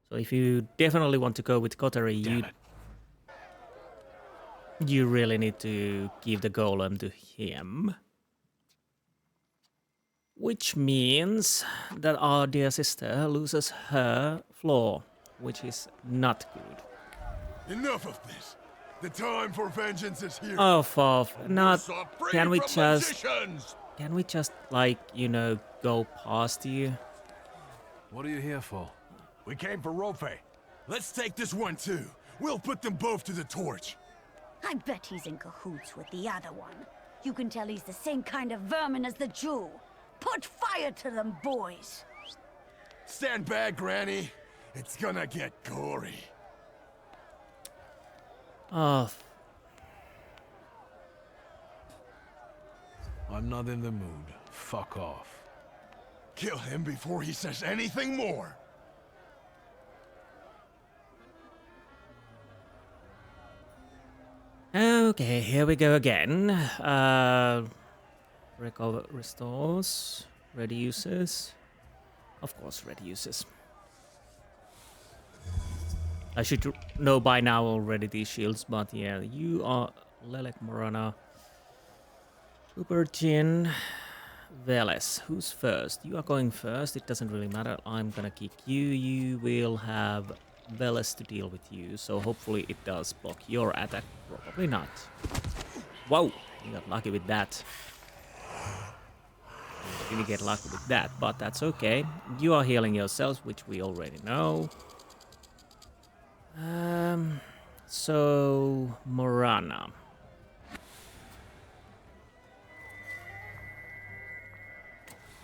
So if you definitely want to go with Coterie, you really need to give the golem to him. Which means that our dear sister loses her floor, which is not good. Enough of this. The time for vengeance is here. Oh, not. Can we magicians! just, like, you know, go past you? What are you here for? We came for Rope. Let's take this one too. We'll put them both to the torch. I bet he's in cahoots with the other one. You can tell he's the same kind of vermin as the Jew. Put fire to them, boys. Stand back, Granny. It's gonna get gory. Oh. I'm not in the mood. Fuck off. Kill him before he says anything more. Okay, here we go again. Recover, restores, reduces. Of course, reduces. I should know by now already these shields, but yeah, you are Lelek Morana, Ubergin, Veles. Who's first? You are going first. It doesn't really matter. I'm gonna kick you. You will have Veles to deal with you, so hopefully it does block your attack. Probably not. Whoa! You got lucky with that. You didn't get lucky with that, but that's okay. You are healing yourselves, which we already know. So Morana.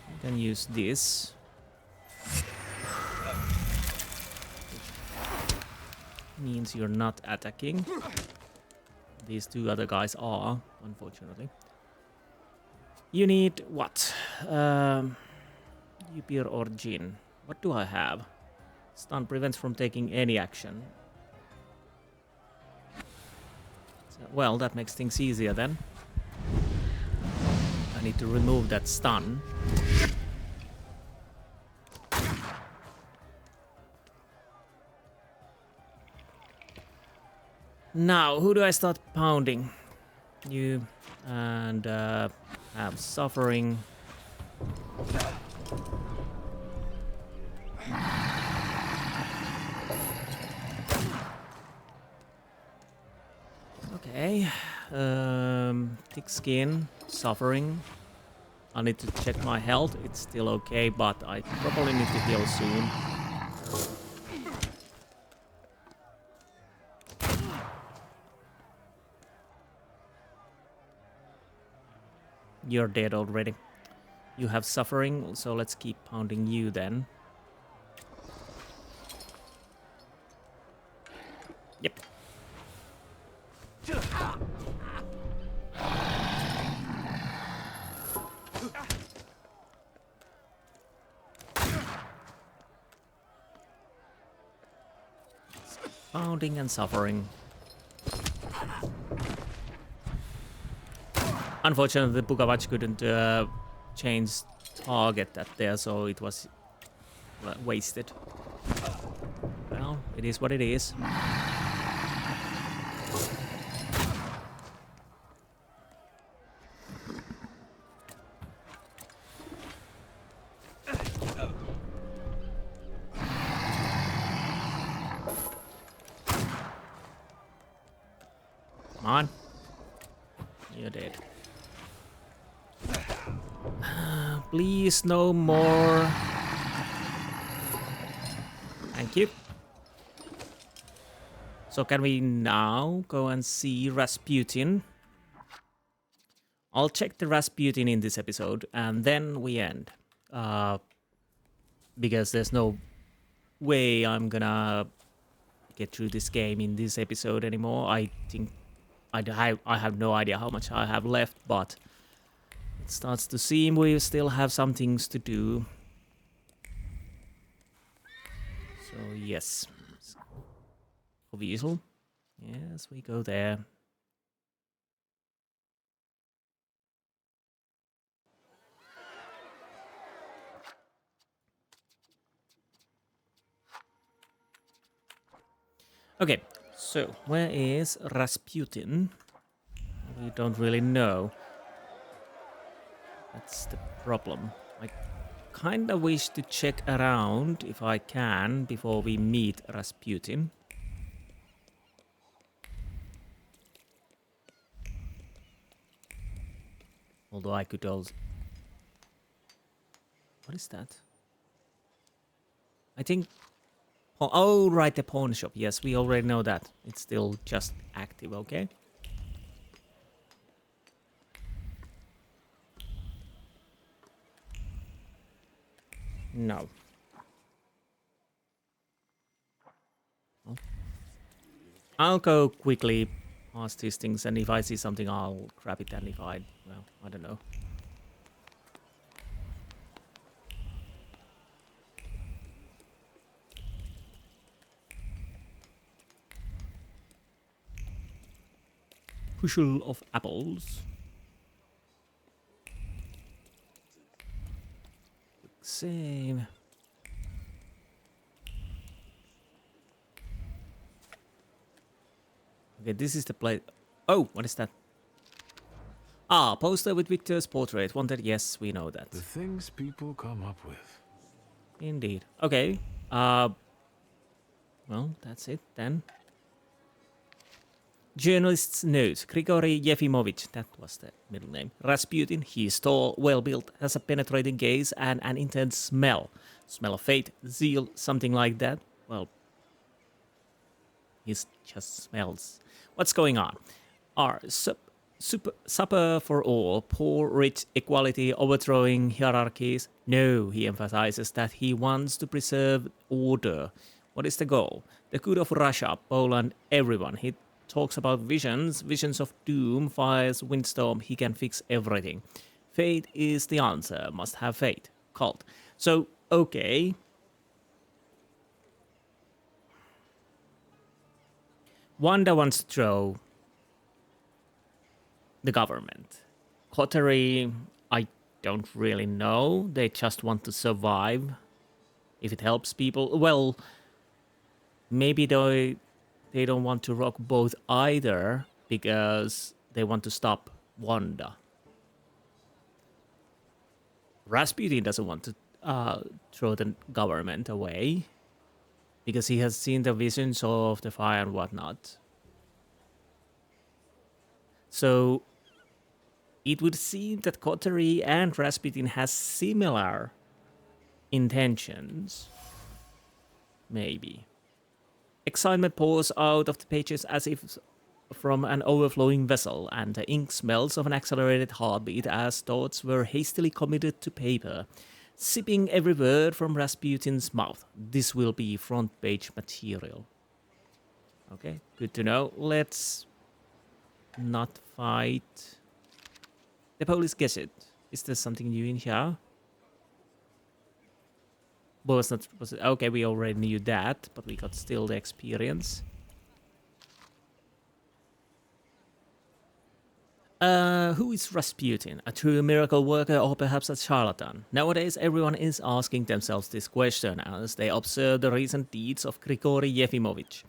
You can use this. Means you're not attacking. These two other guys are, unfortunately. You need what? Upir or Jin. What do I have? Stun prevents from taking any action. So, well, that makes things easier then. I need to remove that stun. Now, who do I start pounding? You and have suffering. Okay. Thick skin, suffering. I need to check my health. It's still okay, but I probably need to heal soon. You're dead already. You have suffering, so let's keep pounding you then. Yep. Pounding and suffering. Unfortunately, the Pukavach couldn't change target that there, so it was wasted. Well, it is what it is. Come on. You're dead. Please, no more. Thank you. So can we now go and see Rasputin? I'll check the Rasputin in this episode, and then we end. Because there's no way I'm gonna get through this game in this episode anymore. I think I have no idea how much I have left, but it starts to seem we still have some things to do. So yes. Weasel. Yes, we go there. Okay, so where is Rasputin? We don't really know. That's the problem. I kind of wish to check around if I can before we meet Rasputin. Although I could also... What is that? I think... Oh, right, the pawn shop. Yes, we already know that. It's still just active, okay? No. Oh. I'll go quickly past these things, and if I see something, I'll grab it, and if I... Well, I don't know. Bushel of apples. Save. Okay, this is the place. Oh, what is that? Ah, poster with Wiktor's portrait. Wanted. Yes, we know that. The things people come up with. Indeed. Okay. Well, that's it then. Journalist's note. Grigory Yefimovich, that was the middle name. Rasputin, he is tall, well-built, has a penetrating gaze and an intense smell. Smell of fate, zeal, something like that. Well, he just smells. What's going on? Supper for all, poor, rich, equality, overthrowing hierarchies? No, he emphasizes that he wants to preserve order. What is the goal? The good of Russia, Poland, everyone. He talks about visions of doom, fires, windstorm. He can fix everything. Fate is the answer. Must have faith. Cult. So, okay. Wanda wants to throw the government. Coterie, I don't really know. They just want to survive. If it helps people. Well, maybe they don't want to rock both either because they want to stop Wanda. Rasputin doesn't want to throw the government away because he has seen the visions of the fire and whatnot. So it would seem that Coterie and Rasputin has similar intentions. Maybe. Excitement pours out of the pages as if from an overflowing vessel, and the ink smells of an accelerated heartbeat as thoughts were hastily committed to paper. Sipping every word from Rasputin's mouth. This will be front page material. Okay, good to know. Let's not fight the police gazette. Is there something new in here? Was it, okay, we already knew that, but we got still the experience. Who is Rasputin? A true miracle worker or perhaps a charlatan? Nowadays, everyone is asking themselves this question as they observe the recent deeds of Grigory Yefimovich.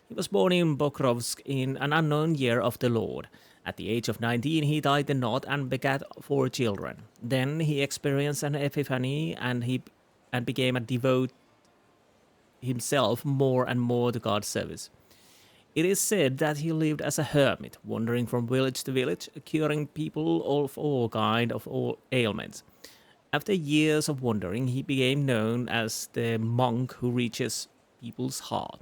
He was born in Pokrovsk in an unknown year of the Lord. At the age of 19, he tied the knot and begat 4 children. Then he experienced an epiphany and became a devote himself more and more to God's service. It is said that he lived as a hermit, wandering from village to village, curing people of all kinds of ailments. After years of wandering, he became known as the monk who reaches people's heart.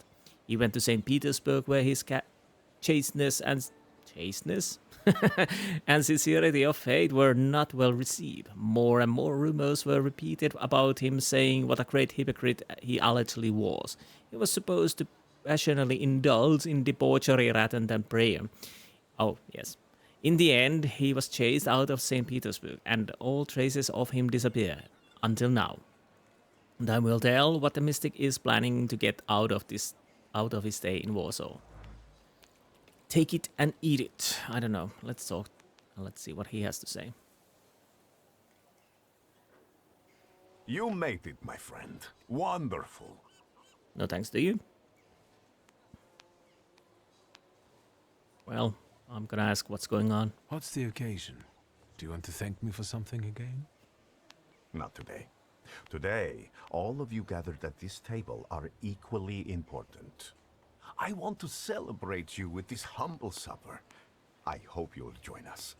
He went to St. Petersburg, where his chasteness and and sincerity of faith were not well received. More and more rumors were repeated about him, saying what a great hypocrite he allegedly was. He was supposed to passionately indulge in debauchery rather than prayer. Oh, yes. In the end, he was chased out of St. Petersburg, and all traces of him disappeared, until now. Time will tell what the mystic is planning to get out of his stay in Warsaw. Take it and eat it. I don't know. Let's talk. Let's see what he has to say. You made it, my friend. Wonderful. No thanks to you. Well, I'm gonna ask what's going on. What's the occasion? Do you want to thank me for something again? Not today. Today, all of you gathered at this table are equally important. I want to celebrate you with this humble supper. I hope you'll join us.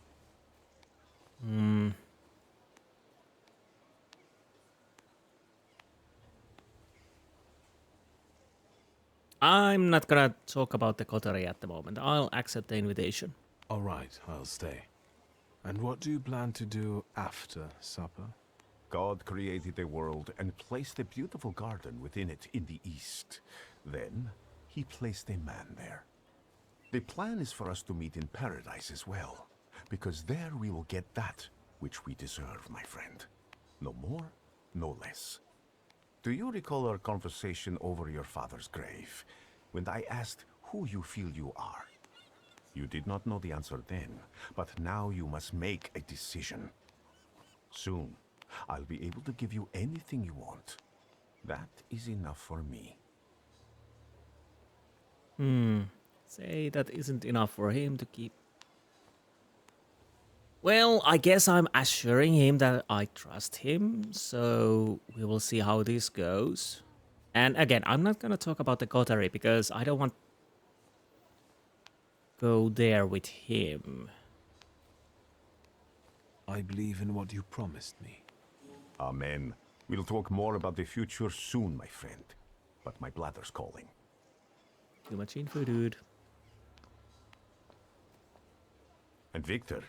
I'm not gonna talk about the coterie at the moment. I'll accept the invitation. All right, I'll stay. And what do you plan to do after supper? God created the world and placed a beautiful garden within it in the east. Then, he placed a man there. The plan is for us to meet in paradise as well, because there we will get that which we deserve, my friend. No more, no less. Do you recall our conversation over your father's grave, when I asked who you feel you are? You did not know the answer then, but now you must make a decision. Soon, I'll be able to give you anything you want. That is enough for me. Say that isn't enough for him to keep. Well, I guess I'm assuring him that I trust him, so we will see how this goes. And again, I'm not gonna talk about the coterie because I don't want to go there with him. I believe in what you promised me. Amen. We'll talk more about the future soon, my friend. But my bladder's calling. Too much info, dude. And Wiktor,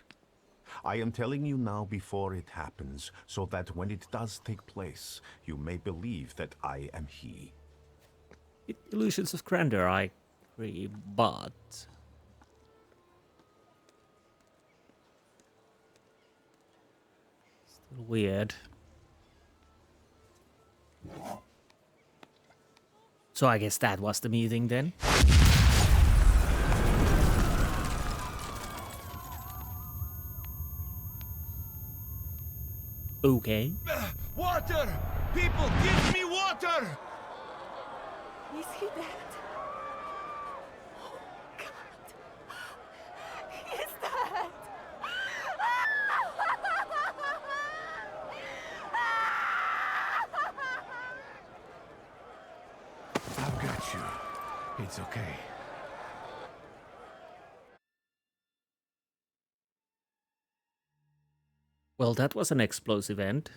I am telling you now before it happens, so that when it does take place, you may believe that I am he. Illusions of grandeur, I agree, but... still weird. So I guess that was the meeting then. Okay. Water! People, give me water! Is he dead? Oh, God. He is dead. I've got you. It's okay. Well, that was an explosive end.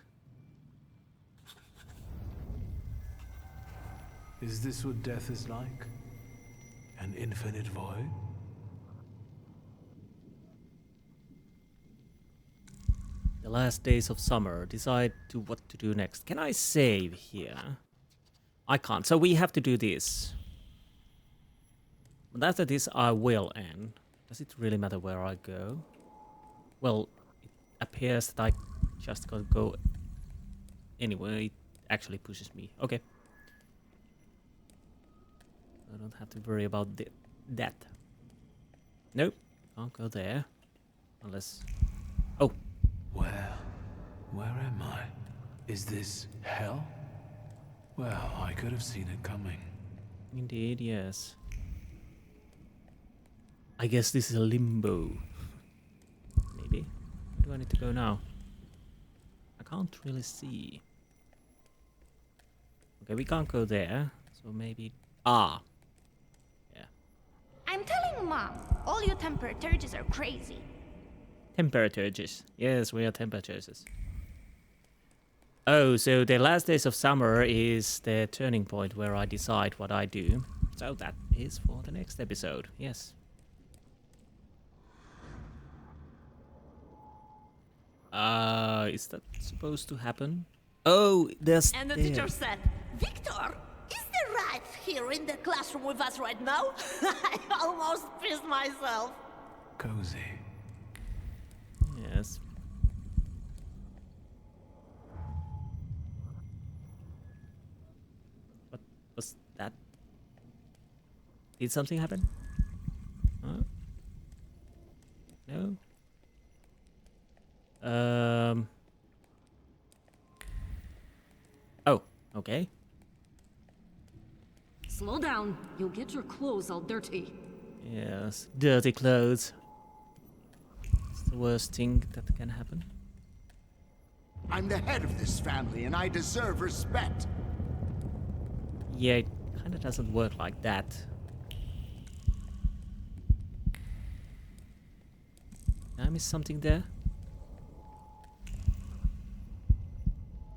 Is this what death is like? An infinite void? The last days of summer. Decide to what to do next. Can I save here? I can't. So we have to do this. But after this, I will end. Does it really matter where I go? Well, it appears that I just gotta go anywhere. It actually pushes me. Okay. I don't have to worry about that. Nope. Can't go there. Unless... oh. Where am I? Is this hell? Well, I could have seen it coming. Indeed, yes. I guess this is a limbo. Maybe. Where do I need to go now? I can't really see. Okay, we can't go there. So maybe... ah. Yeah. I'm telling Mom, all you Thaumaturges are crazy. Thaumaturges. Yes, we are Thaumaturges. Oh, so the last days of summer is the turning point where I decide what I do. So that is for the next episode, yes. Is that supposed to happen? Oh, there's And the teacher said, Wiktor, is the rat here in the classroom with us right now? I almost pissed myself. Cozy. Yes. What was that? Did something happen? Huh? No? Oh, okay. Slow down. You'll get your clothes all dirty. Yes, dirty clothes. It's the worst thing that can happen. I'm the head of this family, and I deserve respect. Yeah, it kinda doesn't work like that. Did I miss something there?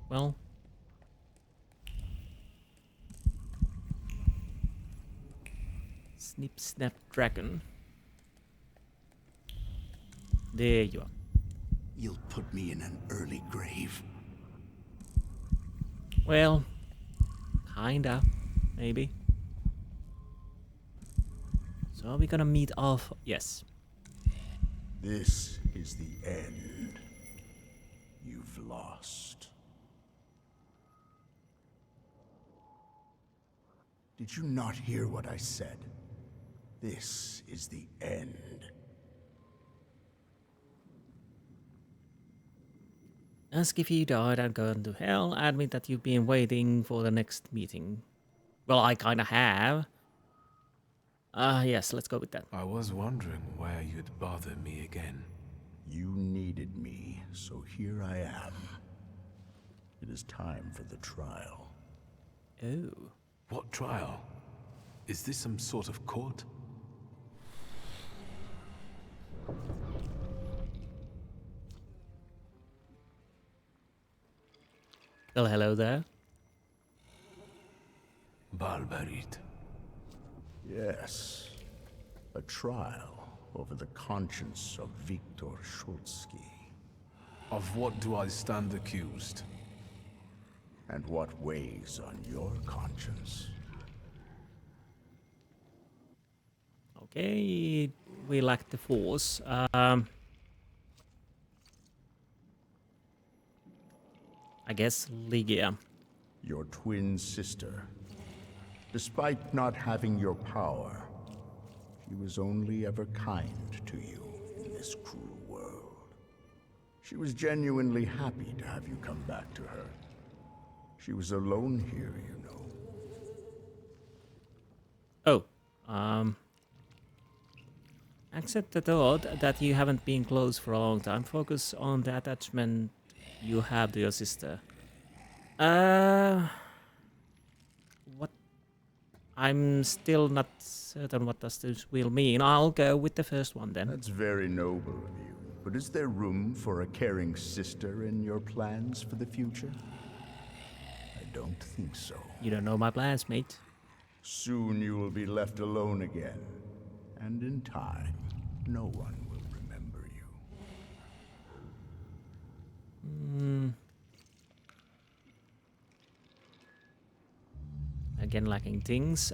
Well. Snip, snap, dragon. There you are. You'll put me in an early grave. Well, kinda, maybe. So are we gonna meet off? Yes. This is the end. You've lost. Did you not hear what I said? This is the end. Ask if you died and gone to hell. Admit that you've been waiting for the next meeting. Well, I kinda have. Yes, let's go with that. I was wondering where you'd bother me again. You needed me, so here I am. It is time for the trial. Oh. What trial? Is this some sort of court? Well, hello there. Barbarit. Yes. A trial over the conscience of Wiktor Szulski. Of what do I stand accused? And what weighs on your conscience? Okay, we lack the force. I guess Ligia. Your twin sister. Despite not having your power, she was only ever kind to you in this cruel world. She was genuinely happy to have you come back to her. She was alone here, you know. Oh, accept the thought that you haven't been close for a long time. Focus on the attachment you have to your sister. What? I'm still not certain what does this will mean. I'll go with the first one then. That's very noble of you. But is there room for a caring sister in your plans for the future? I don't think so. You don't know my plans, mate. Soon you will be left alone again. And in time, no one will remember you. Again, lacking things.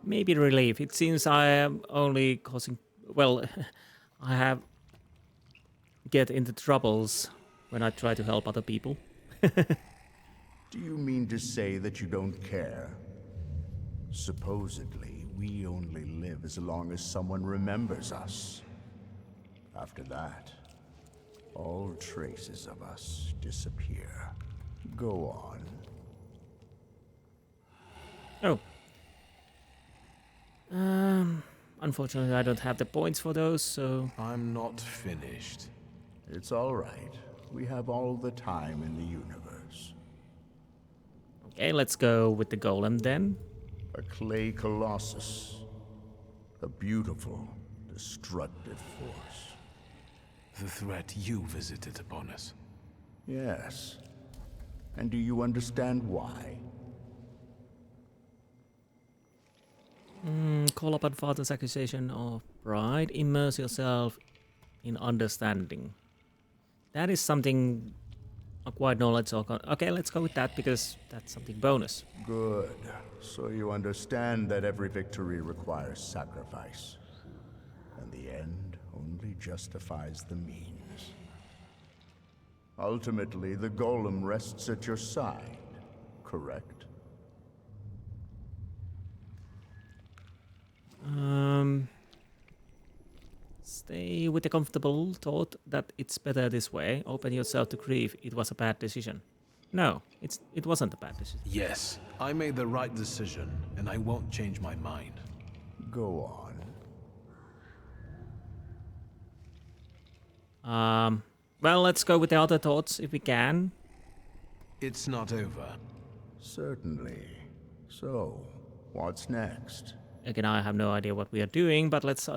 Maybe relief. It seems I am only causing... Well, I have... get into troubles when I try to help other people. Do you mean to say that you don't care? Supposedly, we only live as long as someone remembers us. After that, all traces of us disappear. Go on. Oh. Unfortunately, I don't have the points for those, so... I'm not finished. It's all right. We have all the time in the universe. Okay, let's go with the golem then. A clay colossus. A beautiful, destructive force. The threat you visited upon us. Yes. And do you understand why? Call upon father's accusation of pride. Immerse yourself in understanding. That is something acquired knowledge or... Okay, let's go with that because that's something bonus. Good. So you understand that every victory requires sacrifice. And the end only justifies the means. Ultimately, the golem rests at your side, correct? Stay with the comfortable thought that it's better this way. Open yourself to grief. It was a bad decision. No, it wasn't a bad decision. Yes, I made the right decision, and I won't change my mind. Go on. Well, let's go with the other thoughts if we can. It's not over. Certainly. So, what's next? Again, I have no idea what we are doing, but let's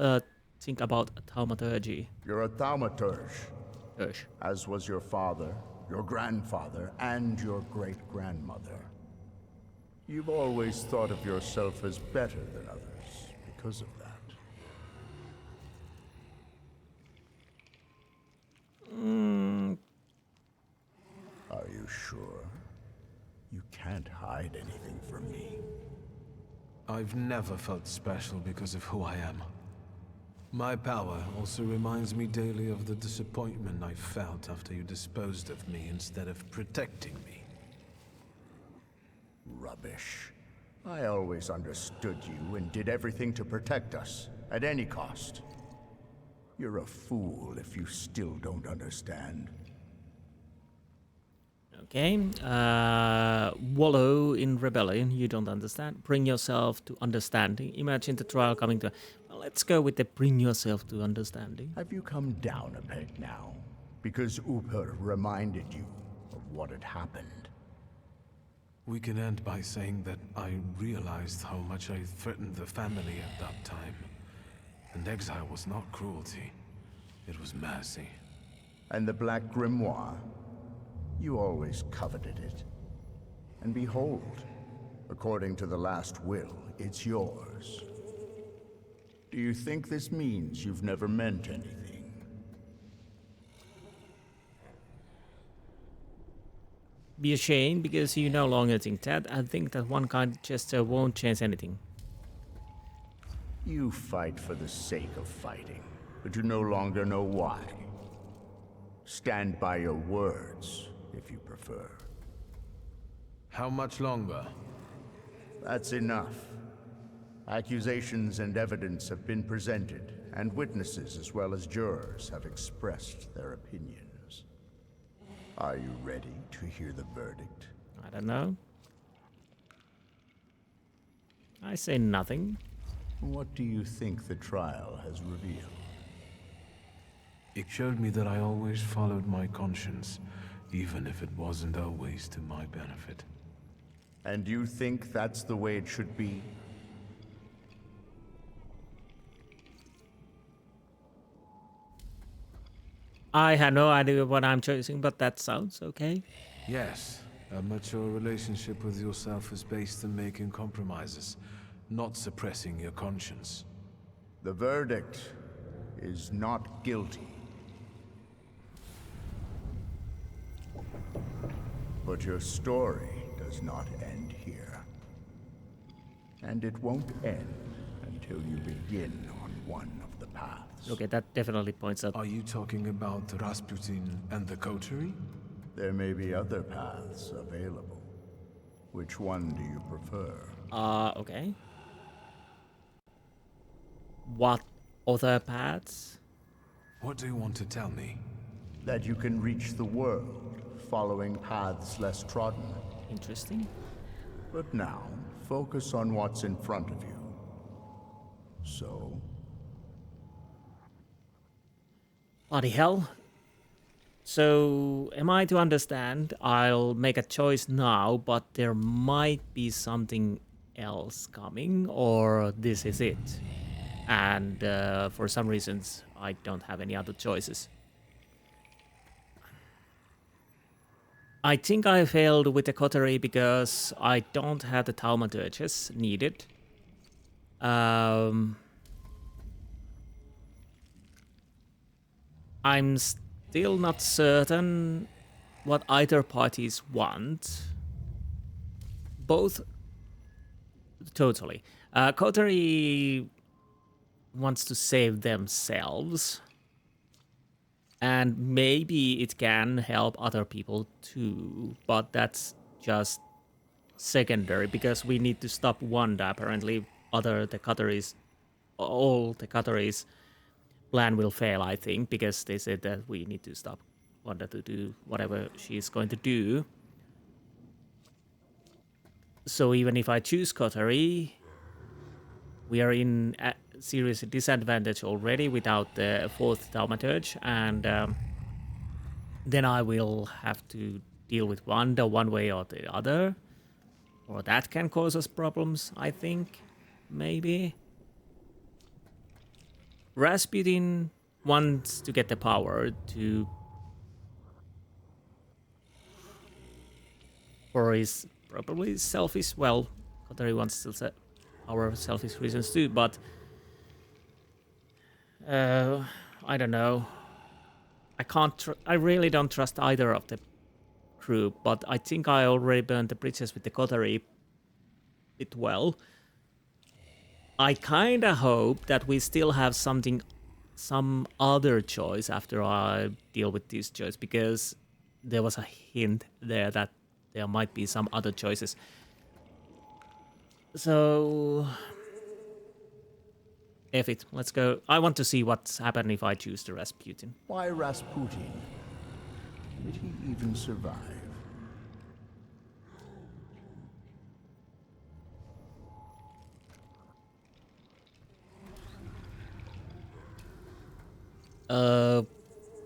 think about Thaumaturge. You're a Thaumaturge. As was your father, your grandfather, and your great-grandmother. You've always thought of yourself as better than others because of that. Are you sure? You can't hide anything from me. I've never felt special because of who I am. My power also reminds me daily of the disappointment I felt after you disposed of me instead of protecting me. Rubbish. I always understood you and did everything to protect us, at any cost. You're a fool if you still don't understand. Okay. Wallow in rebellion. You don't understand. Bring yourself to understanding. Imagine the trial coming to... Well, let's go with the bring yourself to understanding. Have you come down a peg now? Because Uper reminded you of what had happened. We can end by saying that I realized how much I threatened the family at that time. And exile was not cruelty. It was mercy. And the Black Grimoire? You always coveted it. And behold, according to the last will, it's yours. Do you think this means you've never meant anything? Be ashamed because you no longer think that. I think that one kind gesture won't change anything. You fight for the sake of fighting, but you no longer know why. Stand by your words, if you prefer. How much longer? That's enough. Accusations and evidence have been presented, and witnesses as well as jurors have expressed their opinions. Are you ready to hear the verdict? I don't know. I say nothing. What do you think the trial has revealed? It showed me that I always followed my conscience, even if it wasn't always to my benefit. And you think that's the way it should be? I had no idea what I'm choosing, but that sounds okay. Yes, a mature relationship with yourself is based on making compromises, not suppressing your conscience. The verdict is not guilty. But your story does not end here. And it won't end until you begin on one of the paths. Okay, that definitely points out. Are you talking about Rasputin and the coterie? There may be other paths available. Which one do you prefer? Okay. What other paths? What do you want to tell me? That you can reach the world, following paths less trodden. Interesting. But now, focus on what's in front of you. So? Bloody hell. So, am I to understand, I'll make a choice now, but there might be something else coming, or this is it. And for some reasons, I don't have any other choices. I think I failed with the coterie because I don't have the Thaumaturges needed. I'm still not certain what either parties want. Both, totally. Coterie wants to save themselves, and maybe it can help other people too, but that's just secondary because we need to stop Wanda. Apparently, all the Coteries plan will fail, I think, because they said that we need to stop Wanda to do whatever she's going to do. So even if I choose Coterie, we are in a serious disadvantage already without the fourth Thaumaturge, and then I will have to deal with Wanda one way or the other. Or that can cause us problems, I think. Maybe. Rasputin wants to get the power to... for his probably selfish... well, Coterie wants to set our selfish reasons too, but... I don't know. I really don't trust either of the group, but I think I already burned the bridges with the Coterie bit well. I kinda hope that we still have some other choice after I deal with this choice, because there was a hint there that there might be some other choices. So... F it, let's go. I want to see what's happened if I choose the Rasputin. Why Rasputin? Did he even survive?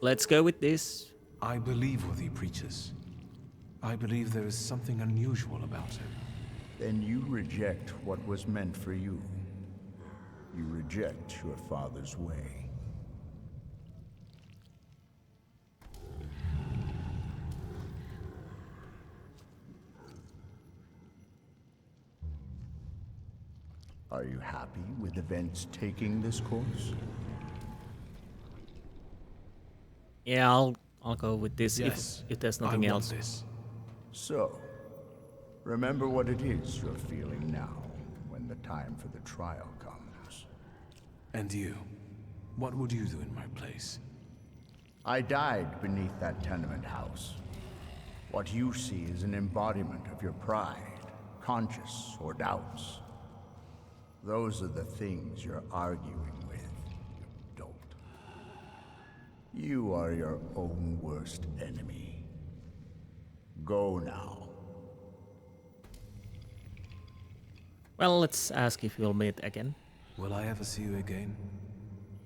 Let's go with this. I believe what he preaches. I believe there is something unusual about him. Then you reject what was meant for you. You reject your father's way. Are you happy with events taking this course? Yeah, I'll go with this. Yes, if there's nothing else. This. So, remember what it is you're feeling now, when the time for the trial comes. And you? What would you do in my place? I died beneath that tenement house. What you see is an embodiment of your pride, conscience, or doubts. Those are the things you're arguing with, you dolt. You are your own worst enemy. Go now. Well, let's ask if we'll meet again. Will I ever see you again?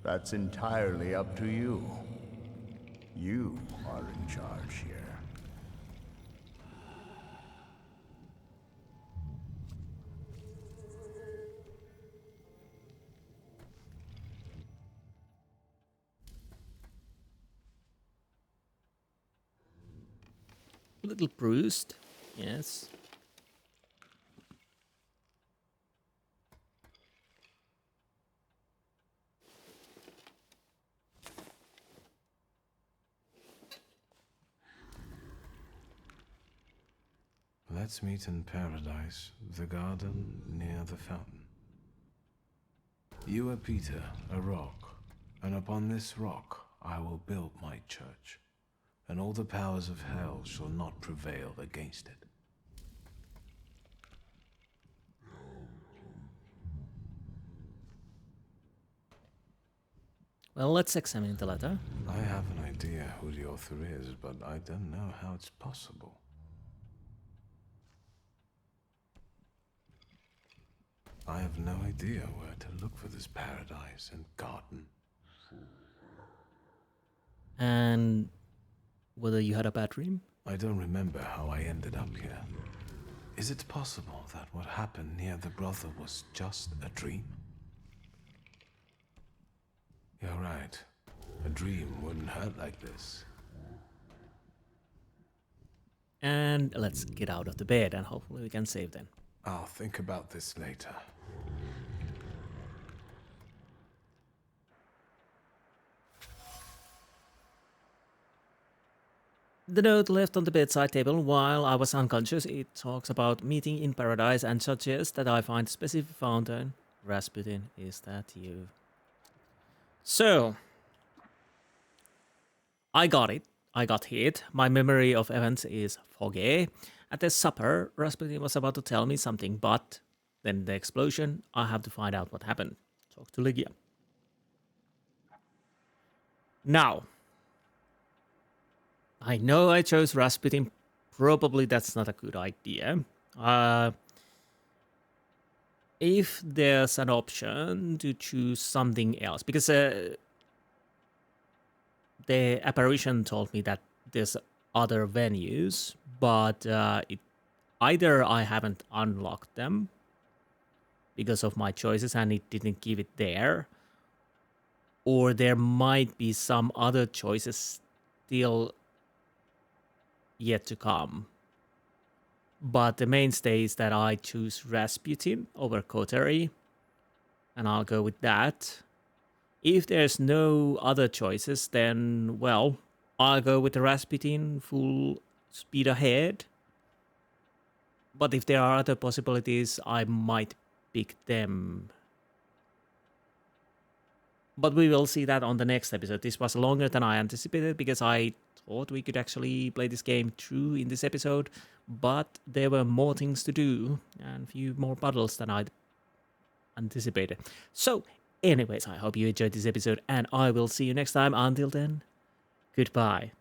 That's entirely up to you. You are in charge here. A little bruised, yes. Let's meet in paradise, the garden near the fountain. You are Peter, a rock, and upon this rock I will build my church, and all the powers of hell shall not prevail against it. Well, let's examine the letter. I have an idea who the author is, but I don't know how it's possible. I have no idea where to look for this paradise and garden. And whether you had a bad dream? I don't remember how I ended up here. Is it possible that what happened near the brothel was just a dream? You're right. A dream wouldn't hurt like this. And let's get out of the bed and hopefully we can save then. I'll think about this later. The note left on the bedside table while I was unconscious, it talks about meeting in paradise and suggests that I find specific fountain. Rasputin, is that you? So, I got it. I got hit. My memory of events is foggy. At the supper, Rasputin was about to tell me something, but then the explosion, I have to find out what happened. Talk to Lygia. Now, I know I chose Rasputin. Probably that's not a good idea. If there's an option to choose something else, because the apparition told me that there's other venues, but either I haven't unlocked them because of my choices and it didn't give it there, or there might be some other choices still yet to come. But the mainstay is that I choose Rasputin over Coterie, and I'll go with that. If there's no other choices, then, well, I'll go with the Rasputin full speed ahead. But if there are other possibilities, I might pick them. But we will see that on the next episode. This was longer than I anticipated because I thought we could actually play this game through in this episode, but there were more things to do and a few more puzzles than I'd anticipated. So, anyways, I hope you enjoyed this episode and I will see you next time. Until then, goodbye.